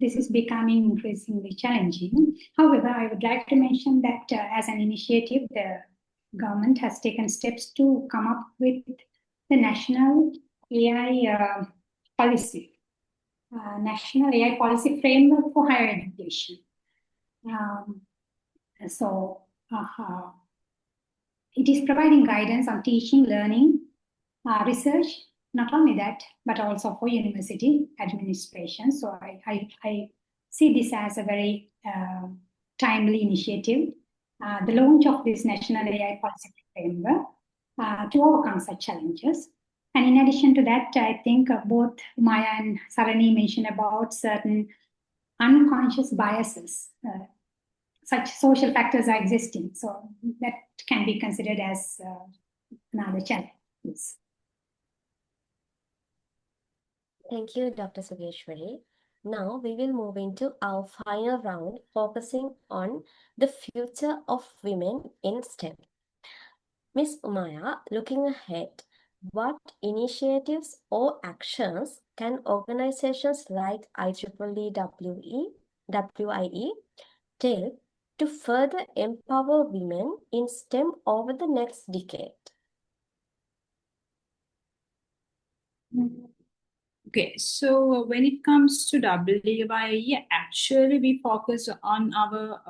this is becoming increasingly challenging. However, I would like to mention that as an initiative, the government has taken steps to come up with the national AI policy, national AI policy framework for higher education. So it is providing guidance on teaching, learning, research, not only that, but also for university administration. So I see this as a very timely initiative. The launch of this national AI policy framework to overcome such challenges. And in addition to that, I think both Umaya and Sarani mentioned about certain unconscious biases. Such social factors are existing. So that can be considered as another challenge. Yes. Thank you, Dr. Sugeeshwari. Now we will move into our final round, focusing on the future of women in STEM. Ms. Umaya, looking ahead, what initiatives or actions can organizations like IEEE WIE take to further empower women in STEM over the next decade? Okay, so when it comes to WIE, actually we focus on our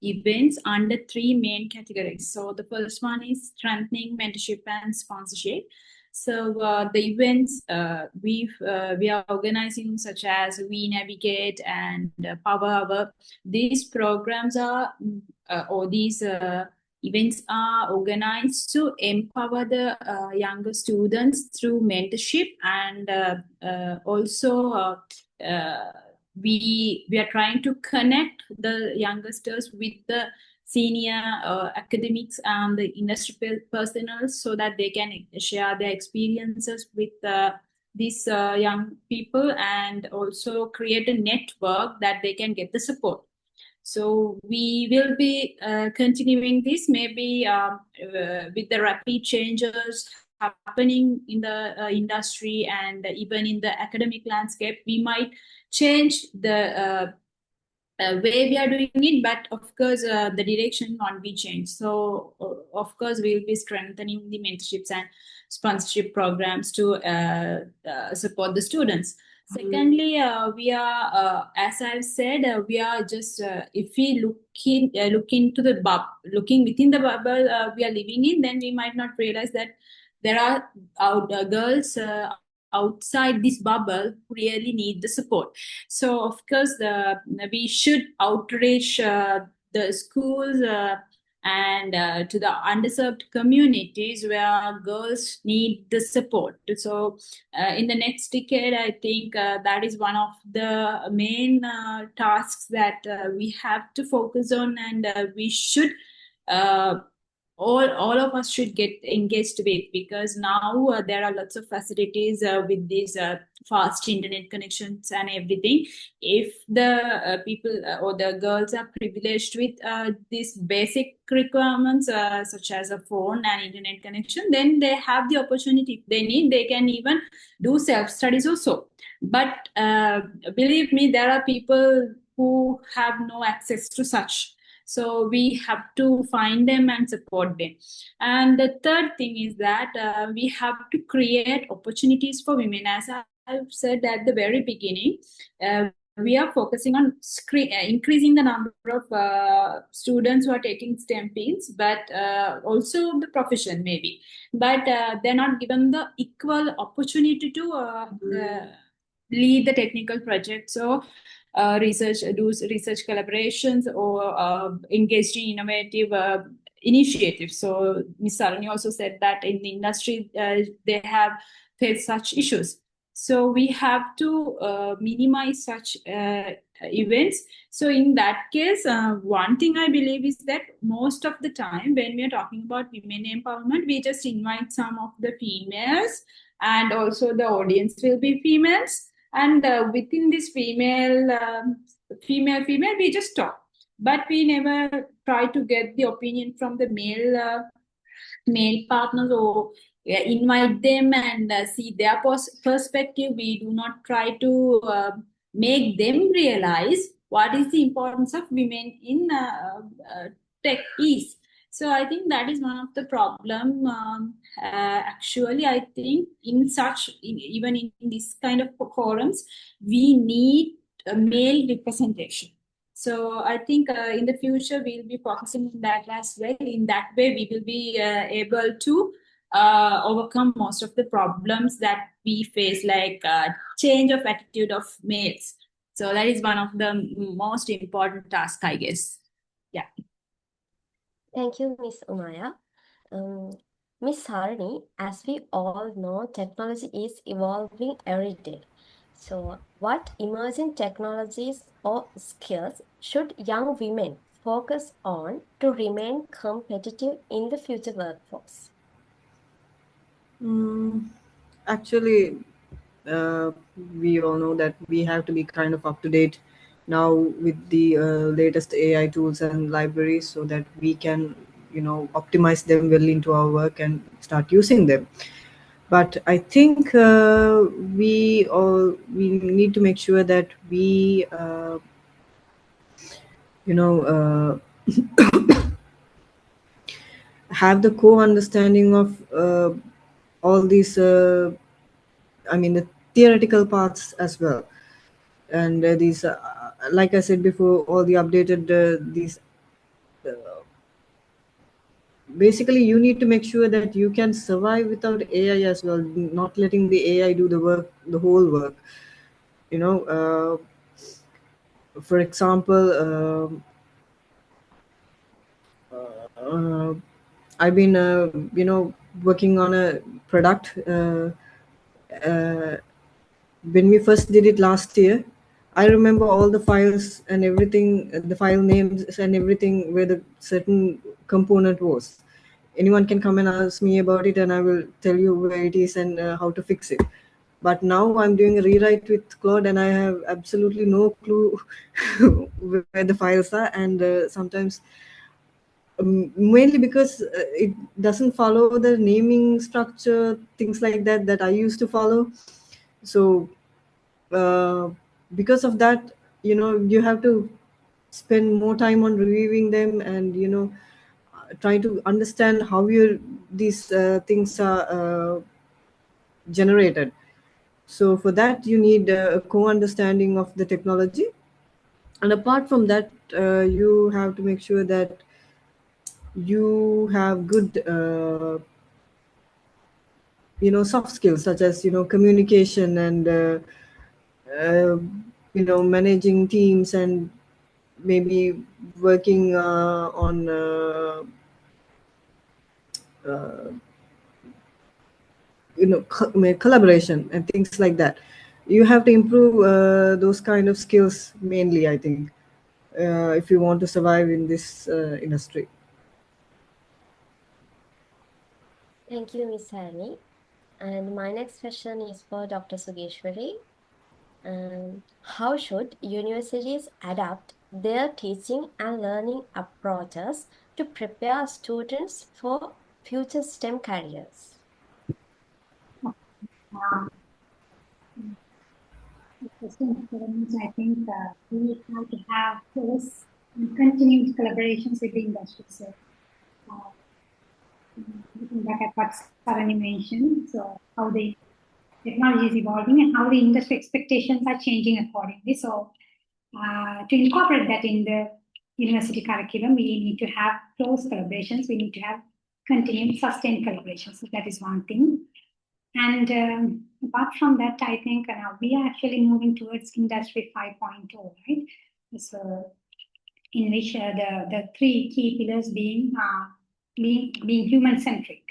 events under three main categories. So the first one is strengthening mentorship and sponsorship. So the events we are organizing, such as We Navigate and Power Hour, these programs are these events are organized to empower the younger students through mentorship, and also we are trying to connect the youngsters with the senior academics and the industry personnel, so that they can share their experiences with these young people, and also create a network that they can get the support. So we will be continuing this, maybe with the rapid changes happening in the industry and even in the academic landscape. We might change the way we are doing it, but of course the direction won't be changed. So of course we'll be strengthening the mentorships and sponsorship programs to support the students. Secondly, we are, as I've said, we are just if we looking within the bubble we are living in, then we might not realize that there are girls outside this bubble who really need the support. So of course we should outreach the schools and to the underserved communities where girls need the support. So in the next decade, I think that is one of the main tasks that we have to focus on, and we should all of us should get engaged with, because now there are lots of facilities with these fast internet connections and everything. If the people or the girls are privileged with these basic requirements such as a phone and internet connection, then they have the opportunity. If they need, they can even do self-studies also. But believe me, there are people who have no access to such. So we have to find them and support them. And the third thing is that we have to create opportunities for women. As I've said at the very beginning, we are focusing on increasing the number of students who are taking STEM fields, but also the profession maybe. But they're not given the equal opportunity to lead the technical projects or do research collaborations or engaged in innovative initiatives. So Ms. Sarani also said that in the industry, they have faced such issues. So we have to minimize such events. So in that case, one thing I believe is that most of the time when we are talking about women empowerment, we just invite some of the females, and also the audience will be females. And within this female, we just talk. But we never try to get the opinion from the male partners, or invite them and see their perspective. We do not try to make them realize what is the importance of women in tech is. So I think that is one of the problem. Actually, I think even in this kind of forums, we need a male representation. So I think in the future, we'll be focusing on that as well. In that way, we will be able to overcome most of the problems that we face, like change of attitude of males. So that is one of the most important tasks, I guess. Yeah. Thank you, Ms. Umaya. Ms. Sarani, as we all know, technology is evolving every day. So, what emerging technologies or skills should young women focus on to remain competitive in the future workforce? Actually, we all know that we have to be kind of up to date now with the latest AI tools and libraries, so that we can, optimize them well into our work and start using them. But I think we need to make sure that we have the co-understanding of all these the theoretical parts as well, and these like I said before, all the updated these basically you need to make sure that you can survive without AI as well, not letting the AI do the work, the whole work. For example, I've been working on a product when we first did it last year. I remember all the files and everything, the file names and everything where the certain component was. Anyone can come and ask me about it and I will tell you where it is and how to fix it. But now I'm doing a rewrite with Claude and I have absolutely no clue where the files are, and sometimes mainly because it doesn't follow the naming structure, things like that I used to follow. So because of that, you have to spend more time on reviewing them and try to understand how these things are generated. So for that you need a co-understanding of the technology, and apart from that you have to make sure that you have good soft skills such as communication and managing teams, and maybe working on collaboration and things like that. You have to improve those kind of skills mainly, I think, if you want to survive in this industry. Thank you, Ms. Sarani. And my next question is for Dr. Sugeeswari. How should universities adapt their teaching and learning approaches to prepare students for future STEM careers? I think we have to have close and continued collaborations with the industry. So, looking back at what Sarani mentioned, so how the technology is evolving and how the industry expectations are changing accordingly. So, to incorporate that in the university curriculum, we need to have close collaborations. We need to have continued, sustained collaborations. So that is one thing. And apart from that, I think now we are actually moving towards Industry 5.0, right? So, in which the three key pillars being human-centric,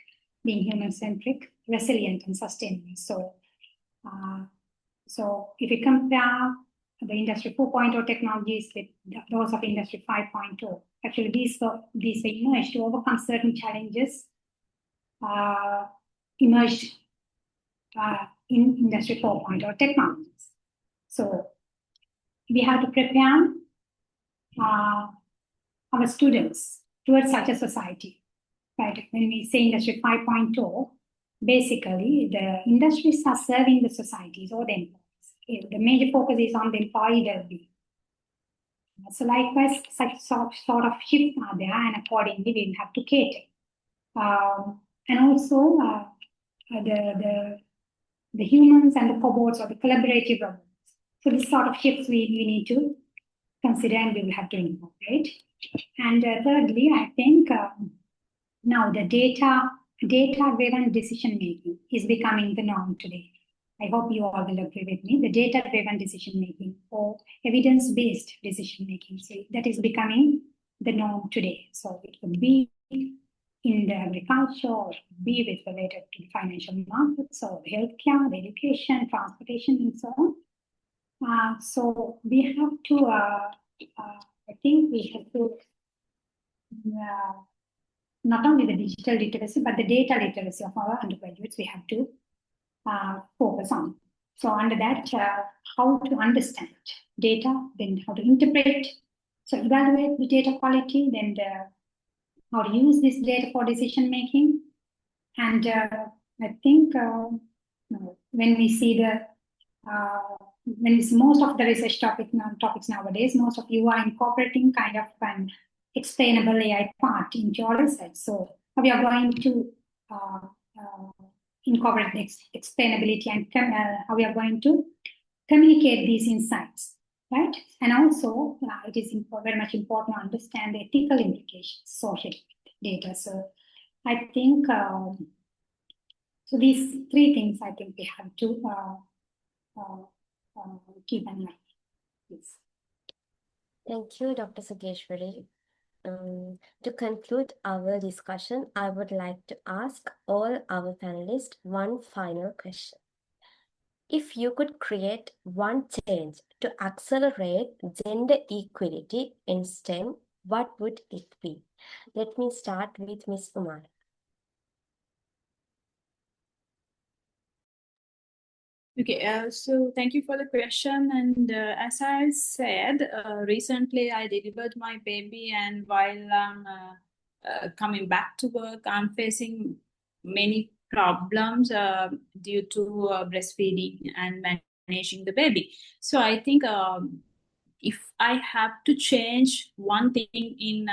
resilient, and sustainable. So, so if you compare the Industry 4.0 technologies with those of Industry 5.0, actually these were emerged to overcome certain challenges emerged in Industry 4.0 technologies. So we have to prepare our students towards such a society, right? When we say Industry 5.0, basically the industries are serving the societies or the employees. The major focus is on the employee well-being. So likewise, such sort of shifts are there, and accordingly we have to cater. And also the humans and the cobots or the collaborative robots. So this sort of shifts we need to consider and we will have to incorporate. And thirdly, I think now the data-driven decision-making is becoming the norm today. I hope you all will agree with me. The data-driven decision-making or evidence-based decision-making, so that is becoming the norm today. So it could be in the agriculture, or be with related to the financial markets, or healthcare, the education, transportation, and so on. So we have to, I think we have to not only the digital literacy, but the data literacy of our undergraduates we have to focus on. So under that, how to understand data, then how to interpret, so evaluate the data quality, then how to use this data for decision making. And I think when we see the when it's most of the research topics nowadays, most of you are incorporating kind of an explainable AI part into your research. So how we are going to incorporate the explainability and how we are going to communicate these insights, right? And also, it is very much important to understand the ethical implications, social data. So I think, so these three things I think we have to keep in mind. Yes. Thank you, Dr. Sugeeswari. To conclude our discussion, I would like to ask all our panelists one final question. If you could create one change to accelerate gender equality in STEM, what would it be? Let me start with Ms. Umaya. Okay, so thank you for the question. And as I said, recently I delivered my baby, and while I'm coming back to work, I'm facing many problems due to breastfeeding and managing the baby. So I think if I have to change one thing in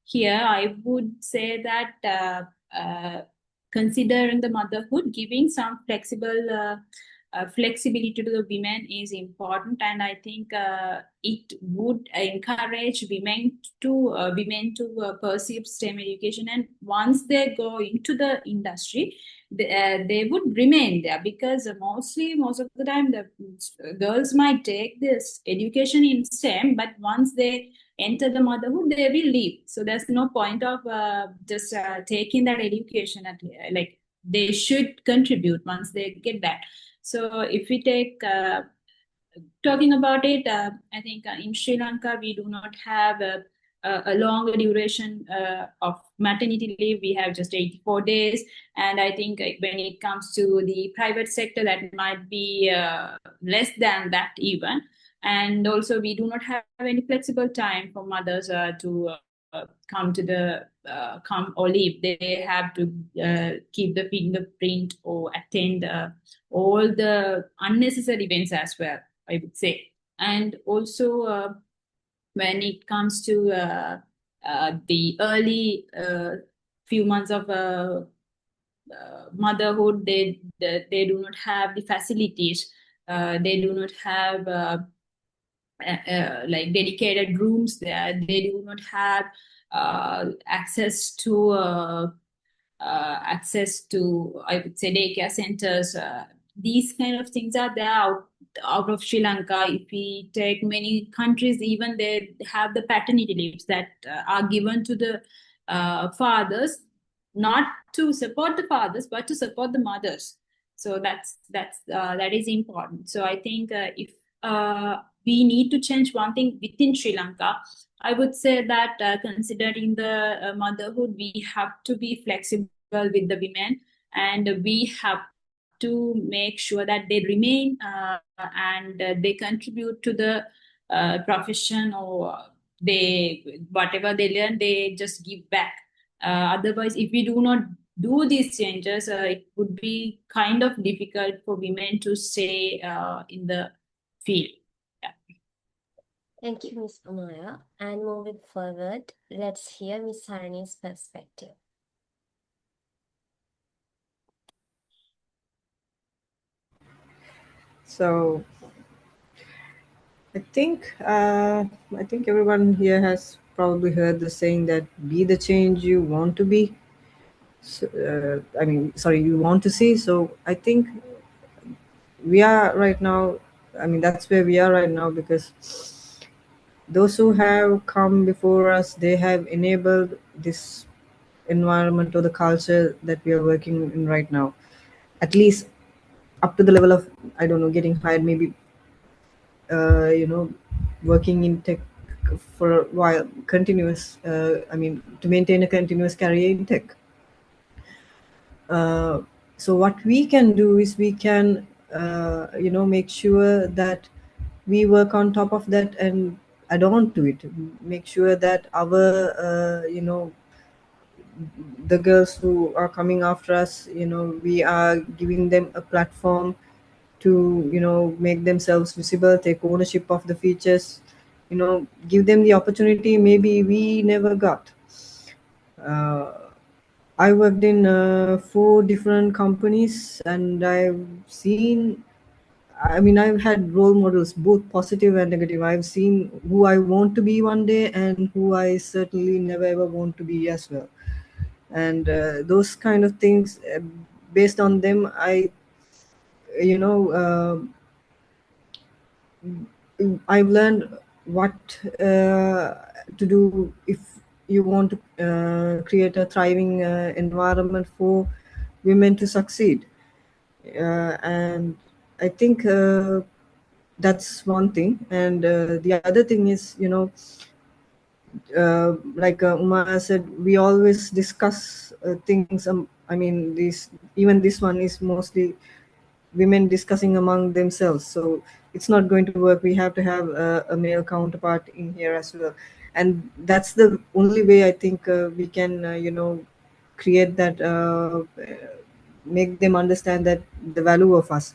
here, I would say that considering the motherhood, giving some flexibility to the women is important, and I think it would encourage women to pursue STEM education, and once they go into the industry, they would remain there, because most of the time the girls might take this education in STEM, but once they enter the motherhood, they will leave. So there's no point of just taking that education like they should contribute once they get that. So if we take talking about it, I think in Sri Lanka we do not have a longer duration of maternity leave. We have just 84 days. And I think when it comes to the private sector, that might be less than that even. And also, we do not have any flexible time for mothers to come to the come or leave. They have to keep the fingerprint or attend all the unnecessary events as well, I would say. And also, when it comes to the early few months of motherhood, they do not have the facilities. They do not have like dedicated rooms there. They do not have access to I would say, daycare centers. These kind of things are there out of Sri Lanka. If we take many countries, even they have the paternity leaves that are given to the fathers, not to support the fathers, but to support the mothers. So that is important. So I think if we need to change one thing within Sri Lanka, I would say that considering the motherhood, we have to be flexible with the women, and we have to make sure that they remain and they contribute to the profession, or they whatever they learn, they just give back. Otherwise, if we do not do these changes, it would be kind of difficult for women to stay in the field. Thank you, Ms. Umaya. And moving forward, let's hear Ms. Sarani's perspective. So I think everyone here has probably heard the saying that be the change you want to be. So, you want to see. So I think we are right now. I mean, that's where we are right now, because those who have come before us, they have enabled this environment or the culture that we are working in right now, at least up to the level of, I don't know, getting hired, maybe working in tech for a while, continuous, to maintain a continuous career in tech. So what we can do is we can make sure that we work on top of that and add on to it, make sure that our the girls who are coming after us, we are giving them a platform to make themselves visible, take ownership of the features, give them the opportunity maybe we never got. I worked in 4 different companies, and I've had role models, both positive and negative. I've seen who I want to be one day and who I certainly never ever want to be as well. And those kind of things, based on them, I've learned what to do if you want to create a thriving environment for women to succeed. And I think that's one thing. And the other thing is, like Umaya said, we always discuss things. This one is mostly women discussing among themselves, so it's not going to work. We have to have a male counterpart in here as well, and that's the only way I think we can create that, make them understand that the value of us.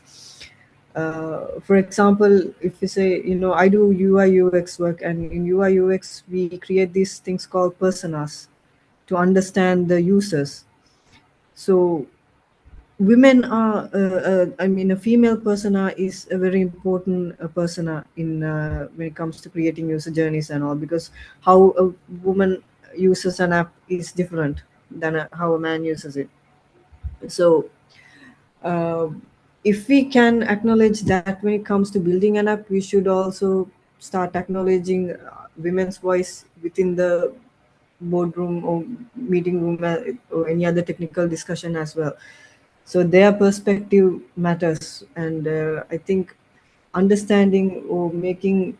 For example, if you say, I do UI UX work, and in UI UX we create these things called personas to understand the users. So women are a female persona is a very important persona in when it comes to creating user journeys and all, because how a woman uses an app is different than how a man uses it. So if we can acknowledge that when it comes to building an app, we should also start acknowledging women's voice within the boardroom or meeting room, or any other technical discussion as well. So their perspective matters, and I think understanding or making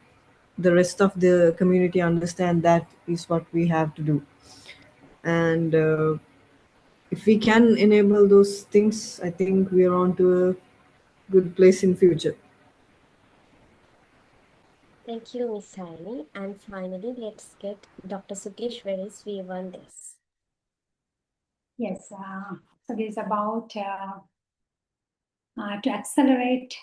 the rest of the community understand that is what we have to do. And if we can enable those things, I think we are on to a good place in future. Thank you, Ms. Sarani. And finally, let's get Dr. Sugeeswari's view on this. Yes, so this is about to accelerate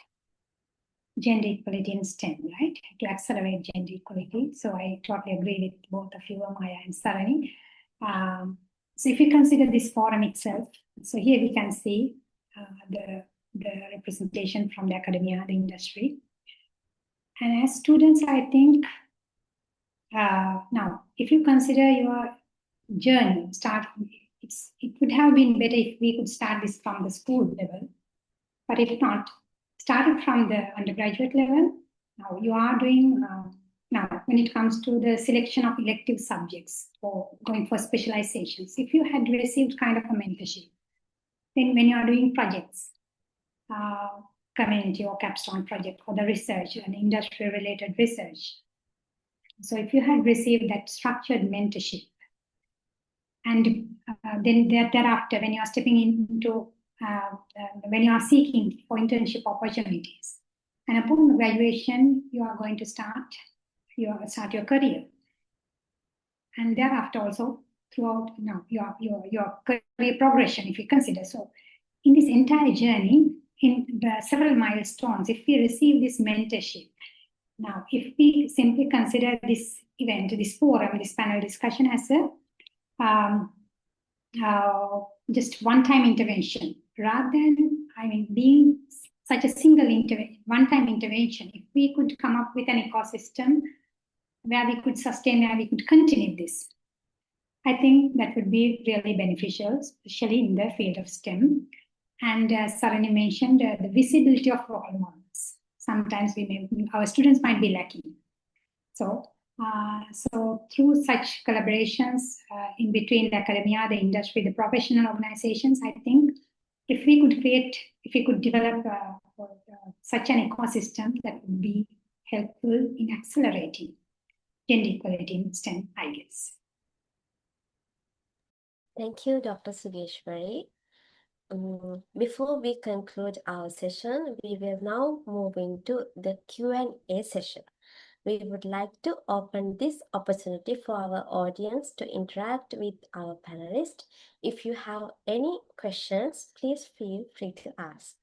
gender equality in STEM, right? To accelerate gender equality. So I totally agree with both of you, Umaya and Sarani. So if you consider this forum itself, so here we can see the representation from the academia, the industry. And as students, I think, now, if you consider your journey, it would have been better if we could start this from the school level. But if not, starting from the undergraduate level, now you are doing, now when it comes to the selection of elective subjects or going for specializations, if you had received kind of a mentorship, then when you are doing projects, community or capstone project or the research and industry related research. So if you had received that structured mentorship, and then thereafter, when you are stepping into, when you are seeking for internship opportunities, and upon graduation, you are going to start your career, and thereafter also throughout your career progression, if you consider. So, in this entire journey, in the several milestones, if we receive this mentorship, now if we simply consider this event, this forum, this panel discussion as a just one-time intervention, rather than, being such a single one-time intervention, if we could come up with an ecosystem where we could sustain, where we could continue this, I think that would be really beneficial, especially in the field of STEM. And as Sarani mentioned, the visibility of role models. Sometimes our students might be lacking. So through such collaborations in between the academia, the industry, the professional organizations, I think if we could develop such an ecosystem, that would be helpful in accelerating gender equality in STEM, I guess. Thank you, Dr. Sugeeswari. Before we conclude our session, we will now move into the Q&A session. We would like to open this opportunity for our audience to interact with our panelists. If you have any questions, please feel free to ask.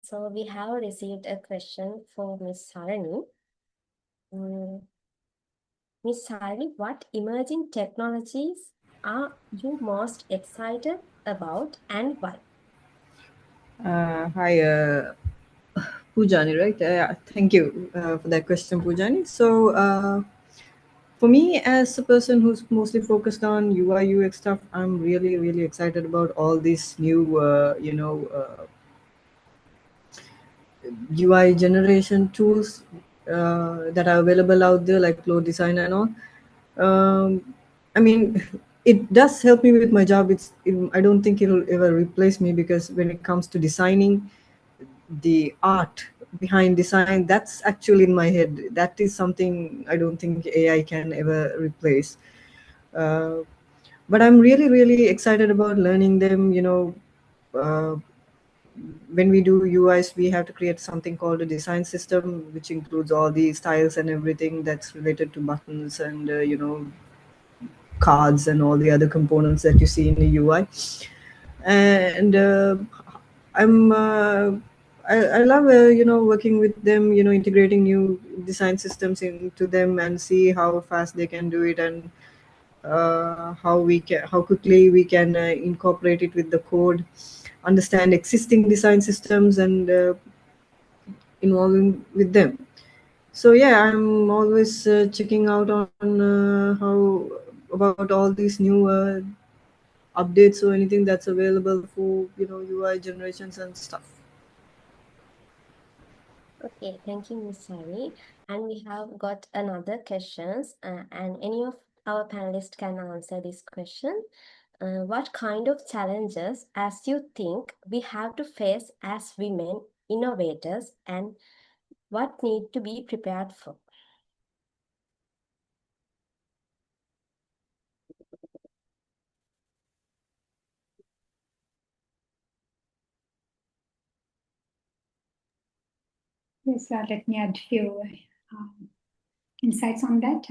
So we have received a question for Ms. Sarani. Ms. Sarani, what emerging technologies are you most excited about and why? Hi, Pujani, right? Thank you for that question, Pujani. So, for me, as a person who's mostly focused on UI UX stuff, I'm really, really excited about all these new, UI generation tools that are available out there, like Flow Design and all. I mean, it does help me with my job. I don't think it'll ever replace me, because when it comes to designing, the art behind design, that's actually in my head. That is something I don't think AI can ever replace. But I'm really, really excited about learning them. When we do UIs, we have to create something called a design system, which includes all the styles and everything that's related to buttons and cards and all the other components that you see in the UI. And I love working with them, integrating new design systems into them and see how fast they can do it, and how quickly we can incorporate it with the code, understand existing design systems, and involving with them. So yeah, I'm always checking out on how about all these new updates or anything that's available for UI generations and stuff. Okay, thank you, Ms. Sari. And we have got another questions, and any of our panelists can answer this question. What kind of challenges, as you think, we have to face as women innovators, and what need to be prepared for? Yes, let me add a few insights on that.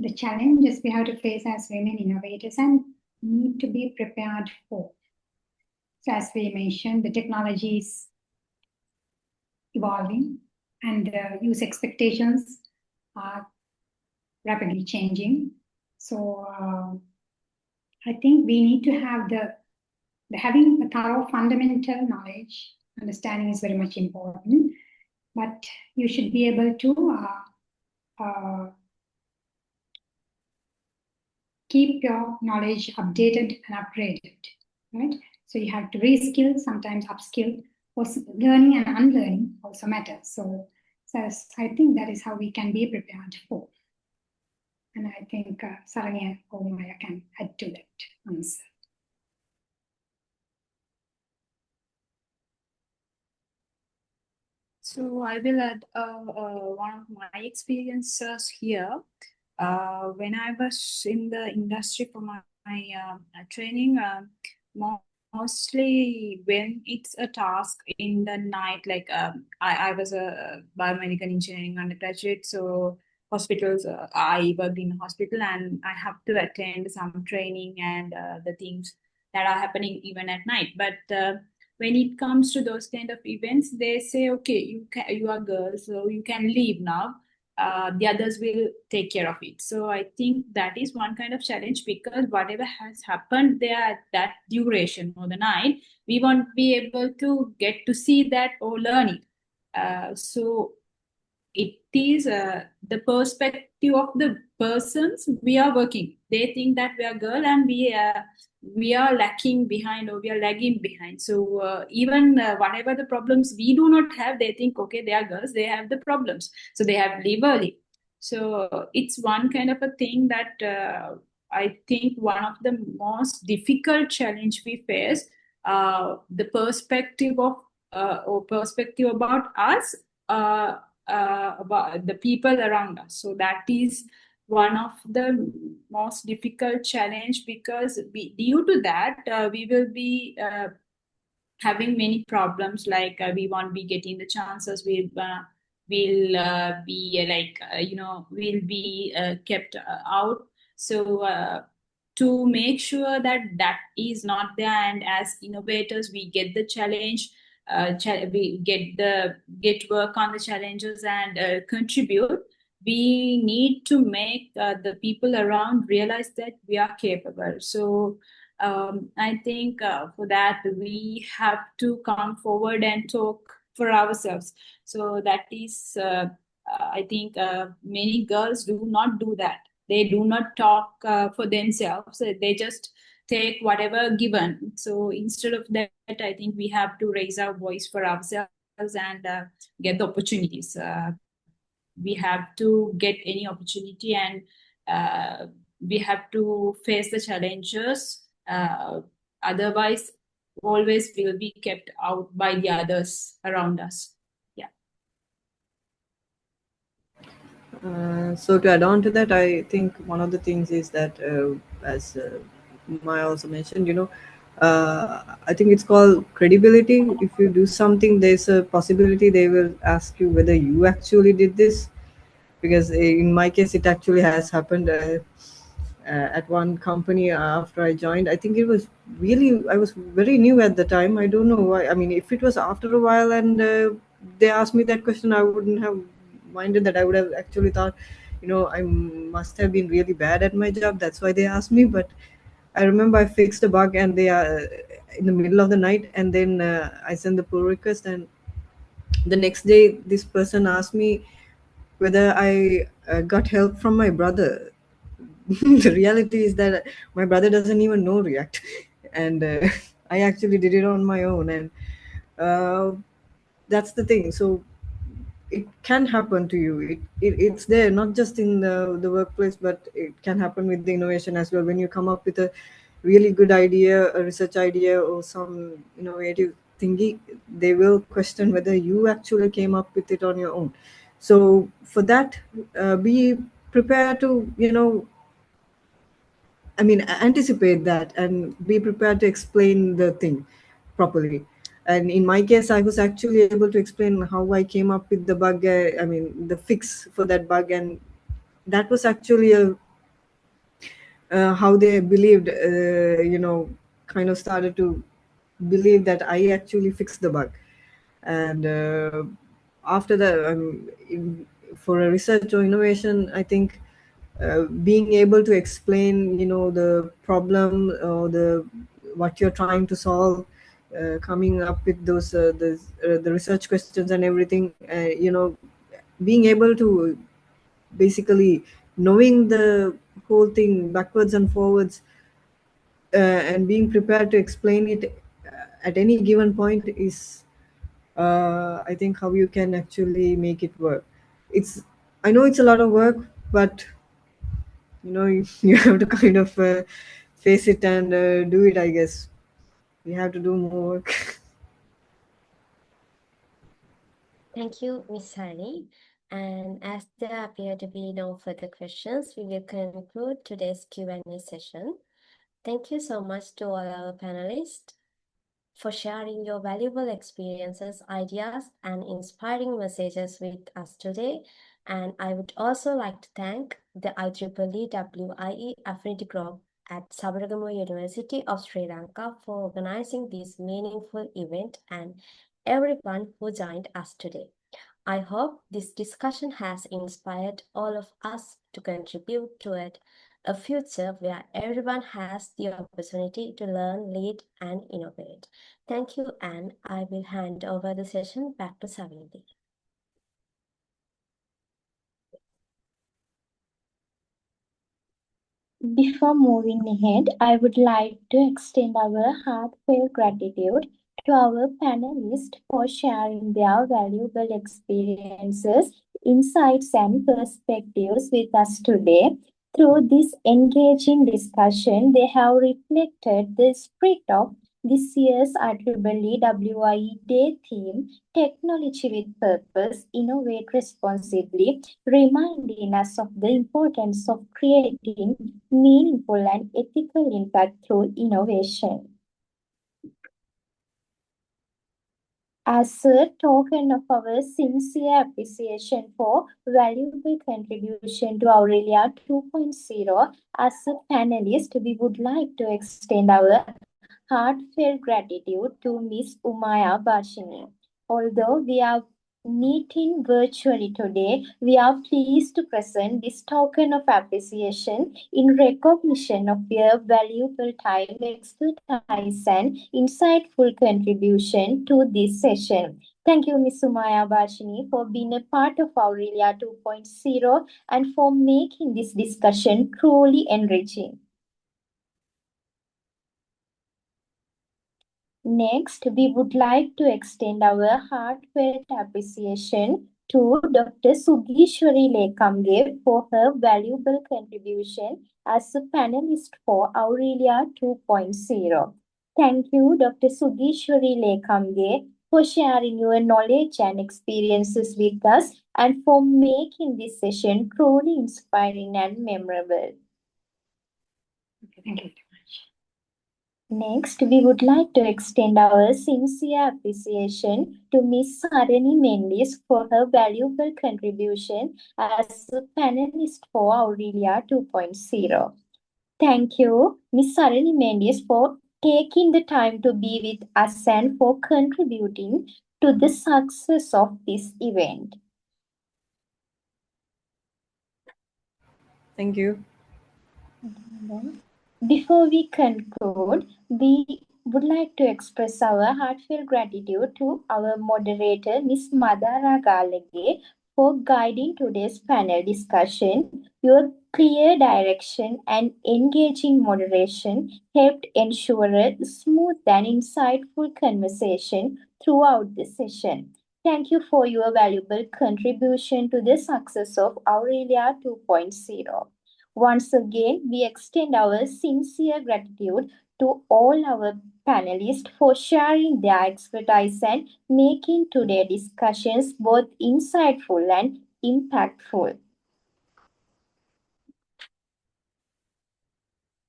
The challenges we have to face as women innovators and need to be prepared for. So as we mentioned, the technology is evolving and the use expectations are rapidly changing. So I think we need to have having a thorough fundamental knowledge, understanding is very much important, but you should be able to keep your knowledge updated and upgraded, right? So you have to reskill, sometimes upskill, learning and unlearning also matters. So I think that is how we can be prepared for. And I think Sarani and Umaya can add to that answer. So I will add one of my experiences here. When I was in the industry for my training, mostly when it's a task in the night, like I was a biomedical engineering undergraduate, so hospitals, I worked in a hospital and I have to attend some training and the things that are happening even at night. But when it comes to those kind of events, they say, okay, you are girls, so you can leave now. The others will take care of it. So I think that is one kind of challenge, because whatever has happened there at that duration or the night, we won't be able to get to see that or learn it. So it is the perspective of the persons we are working. They think that we are girl and we are lacking behind or we are lagging behind. So even whatever the problems we do not have, they think, okay, they are girls, they have the problems, so they have leave early. So it's one kind of a thing that I think one of the most difficult challenge we face, the perspective of or perspective about us, about the people around us. So that is one of the most difficult challenge, because due to that, we will be having many problems, like we won't be getting the chances, we'll be we'll be kept out. So to make sure that that is not there, and as innovators we get the challenge, we get work on the challenges and contribute, we need to make the people around realize that we are capable. So I think for that we have to come forward and talk for ourselves. So that is I think many girls do not do that. They do not talk for themselves. They just take whatever given. So instead of that, I think we have to raise our voice for ourselves and get the opportunities. We have to get any opportunity, and we have to face the challenges. Otherwise, always will be kept out by the others around us. So to add on to that, I think one of the things is that, as Maya also mentioned, I think it's called credibility. If you do something, there's a possibility they will ask you whether you actually did this. because in my case, it actually has happened at one company after I joined. I think it was really, I was very new at the time. I don't know why. I mean, if it was after a while and they asked me that question, I wouldn't have minded that. I would have actually thought, I must have been really bad at my job. That's why they asked me. But I remember I fixed a bug and they are in the middle of the night, and then I sent the pull request, and the next day this person asked me whether I got help from my brother. The reality is that my brother doesn't even know React, and I actually did it on my own, and uh, that's the thing. So it can happen to you. It's there, not just in the workplace, but it can happen with the innovation as well. When you come up with a really good idea, a research idea, or some innovative thingy, they will question whether you actually came up with it on your own. So for that, be prepared to anticipate that and be prepared to explain the thing properly. And in my case, I was actually able to explain how I came up with the bug, the fix for that bug. And that was actually how they believed, kind of started to believe that I actually fixed the bug. And after that, for a research or innovation, I think being able to explain the problem or the what you're trying to solve, coming up with those the research questions and everything, being able to basically knowing the whole thing backwards and forwards, and being prepared to explain it at any given point is, I think, how you can actually make it work. I know it's a lot of work, but you have to kind of face it and do it, I guess. You have to do more work. Thank you, Ms. Sarani. And as there appear to be no further questions, we will conclude today's Q&A session. Thank you so much to all our panelists for sharing your valuable experiences, ideas, and inspiring messages with us today. And I would also like to thank the IEEE WIE Affinity Group at Sabaragamu University of Sri Lanka for organizing this meaningful event and everyone who joined us today. I hope this discussion has inspired all of us to contribute toward a future where everyone has the opportunity to learn, lead, and innovate. Thank you, and I will hand over the session back to Savindi. Before moving ahead, I would like to extend our heartfelt gratitude to our panelists for sharing their valuable experiences, insights, and perspectives with us today. Through this engaging discussion, they have reflected the spirit of this year's IEEE WIE Day theme, Technology with Purpose, Innovate Responsibly, reminding us of the importance of creating meaningful and ethical impact through innovation. As a token of our sincere appreciation for valuable contribution to AURELIA 2.0, as a panelist, we would like to extend our heartfelt gratitude to Ms. Umaya Bhashini. Although we are meeting virtually today, we are pleased to present this token of appreciation in recognition of your valuable time, expertise, and insightful contribution to this session. Thank you, Ms. Umaya Bhashini, for being a part of AURELIA 2.0 and for making this discussion truly enriching. Next, we would like to extend our heartfelt appreciation to Dr. Sugeeswari Lekamge for her valuable contribution as a panelist for AURELIA 2.0. Thank you, Dr. Sugeeswari Lekamge, for sharing your knowledge and experiences with us and for making this session truly inspiring and memorable. Okay, thank you very much. Next, we would like to extend our sincere appreciation to Ms. Sarani Mendis for her valuable contribution as a panelist for Aurelia 2.0. Thank you, Ms. Sarani Mendis, for taking the time to be with us and for contributing to the success of this event. Thank you. Before we conclude, we would like to express our heartfelt gratitude to our moderator, Ms. Madara Gallage, for guiding today's panel discussion. Your clear direction and engaging moderation helped ensure a smooth and insightful conversation throughout the session. Thank you for your valuable contribution to the success of Aurelia 2.0. Once again, we extend our sincere gratitude to all our panelists for sharing their expertise and making today's discussions both insightful and impactful.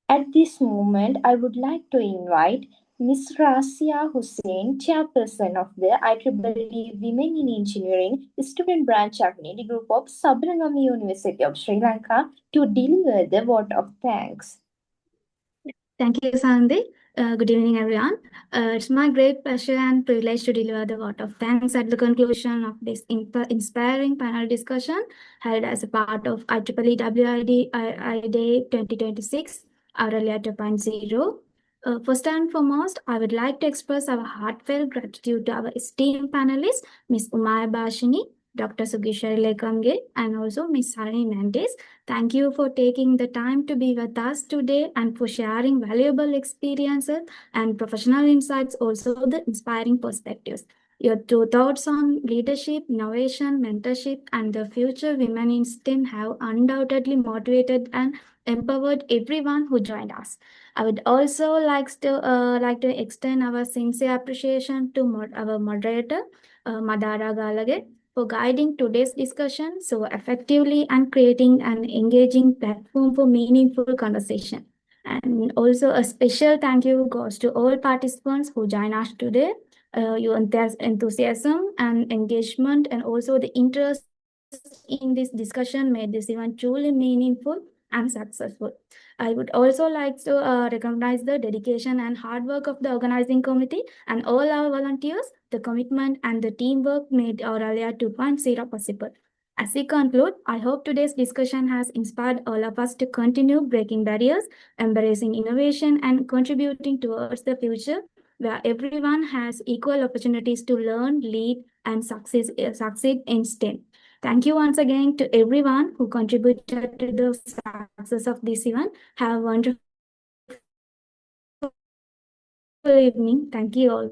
At this moment, I would like to invite Ms. Rasia Hussain, Chairperson of the IEEE Women in Engineering Student Branch Agni Group of Sabaragama University of Sri Lanka, to deliver the vote of thanks. Thank you, Sandy. Good evening, everyone. It's my great pleasure and privilege to deliver the vote of thanks at the conclusion of this inspiring panel discussion held as a part of IEEE WIE Day 2026, Aurelia 2.0. First and foremost, I would like to express our heartfelt gratitude to our esteemed panelists, Ms. Umaya Bhashini, Dr. Sugeeswari Lekamge, and also Ms. Sarani Mendis. Thank you for taking the time to be with us today and for sharing valuable experiences and professional insights, also the inspiring perspectives. Your two thoughts on leadership, innovation, mentorship, and the future women in STEM have undoubtedly motivated and empowered everyone who joined us. I would also like to extend our sincere appreciation to our moderator, Madara Gallage, for guiding today's discussion so effectively and creating an engaging platform for meaningful conversation. And also a special thank you goes to all participants who join us today. Your enthusiasm and engagement and also the interest in this discussion made this event truly meaningful and successful. I would also like to recognize the dedication and hard work of the organizing committee and all our volunteers. The commitment and the teamwork made Aurelia 2.0 possible. As we conclude, I hope today's discussion has inspired all of us to continue breaking barriers, embracing innovation, and contributing towards the future where everyone has equal opportunities to learn, lead, and succeed in STEM. Thank you once again to everyone who contributed to the success of this event. Have a wonderful evening. Thank you all.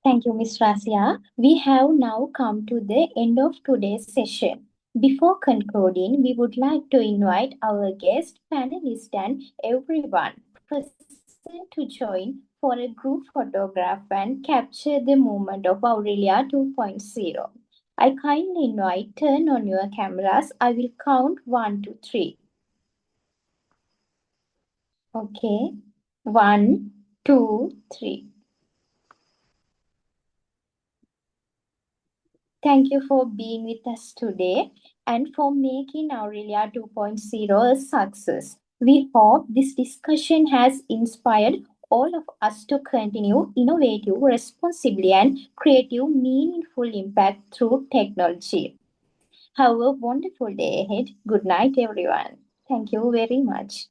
Thank you, Ms. Rasia. We have now come to the end of today's session. Before concluding, we would like to invite our guest, panelists, and everyone present to join for a group photograph and capture the moment of Aurelia 2.0. I kindly invite, turn on your cameras. I will count 1 to 3. Okay. 1, 2, 3. Thank you for being with us today and for making Aurelia 2.0 a success. We hope this discussion has inspired all of us to continue innovative, responsibly, and creative, meaningful impact through technology. Have a wonderful day ahead. Good night, everyone. Thank you very much.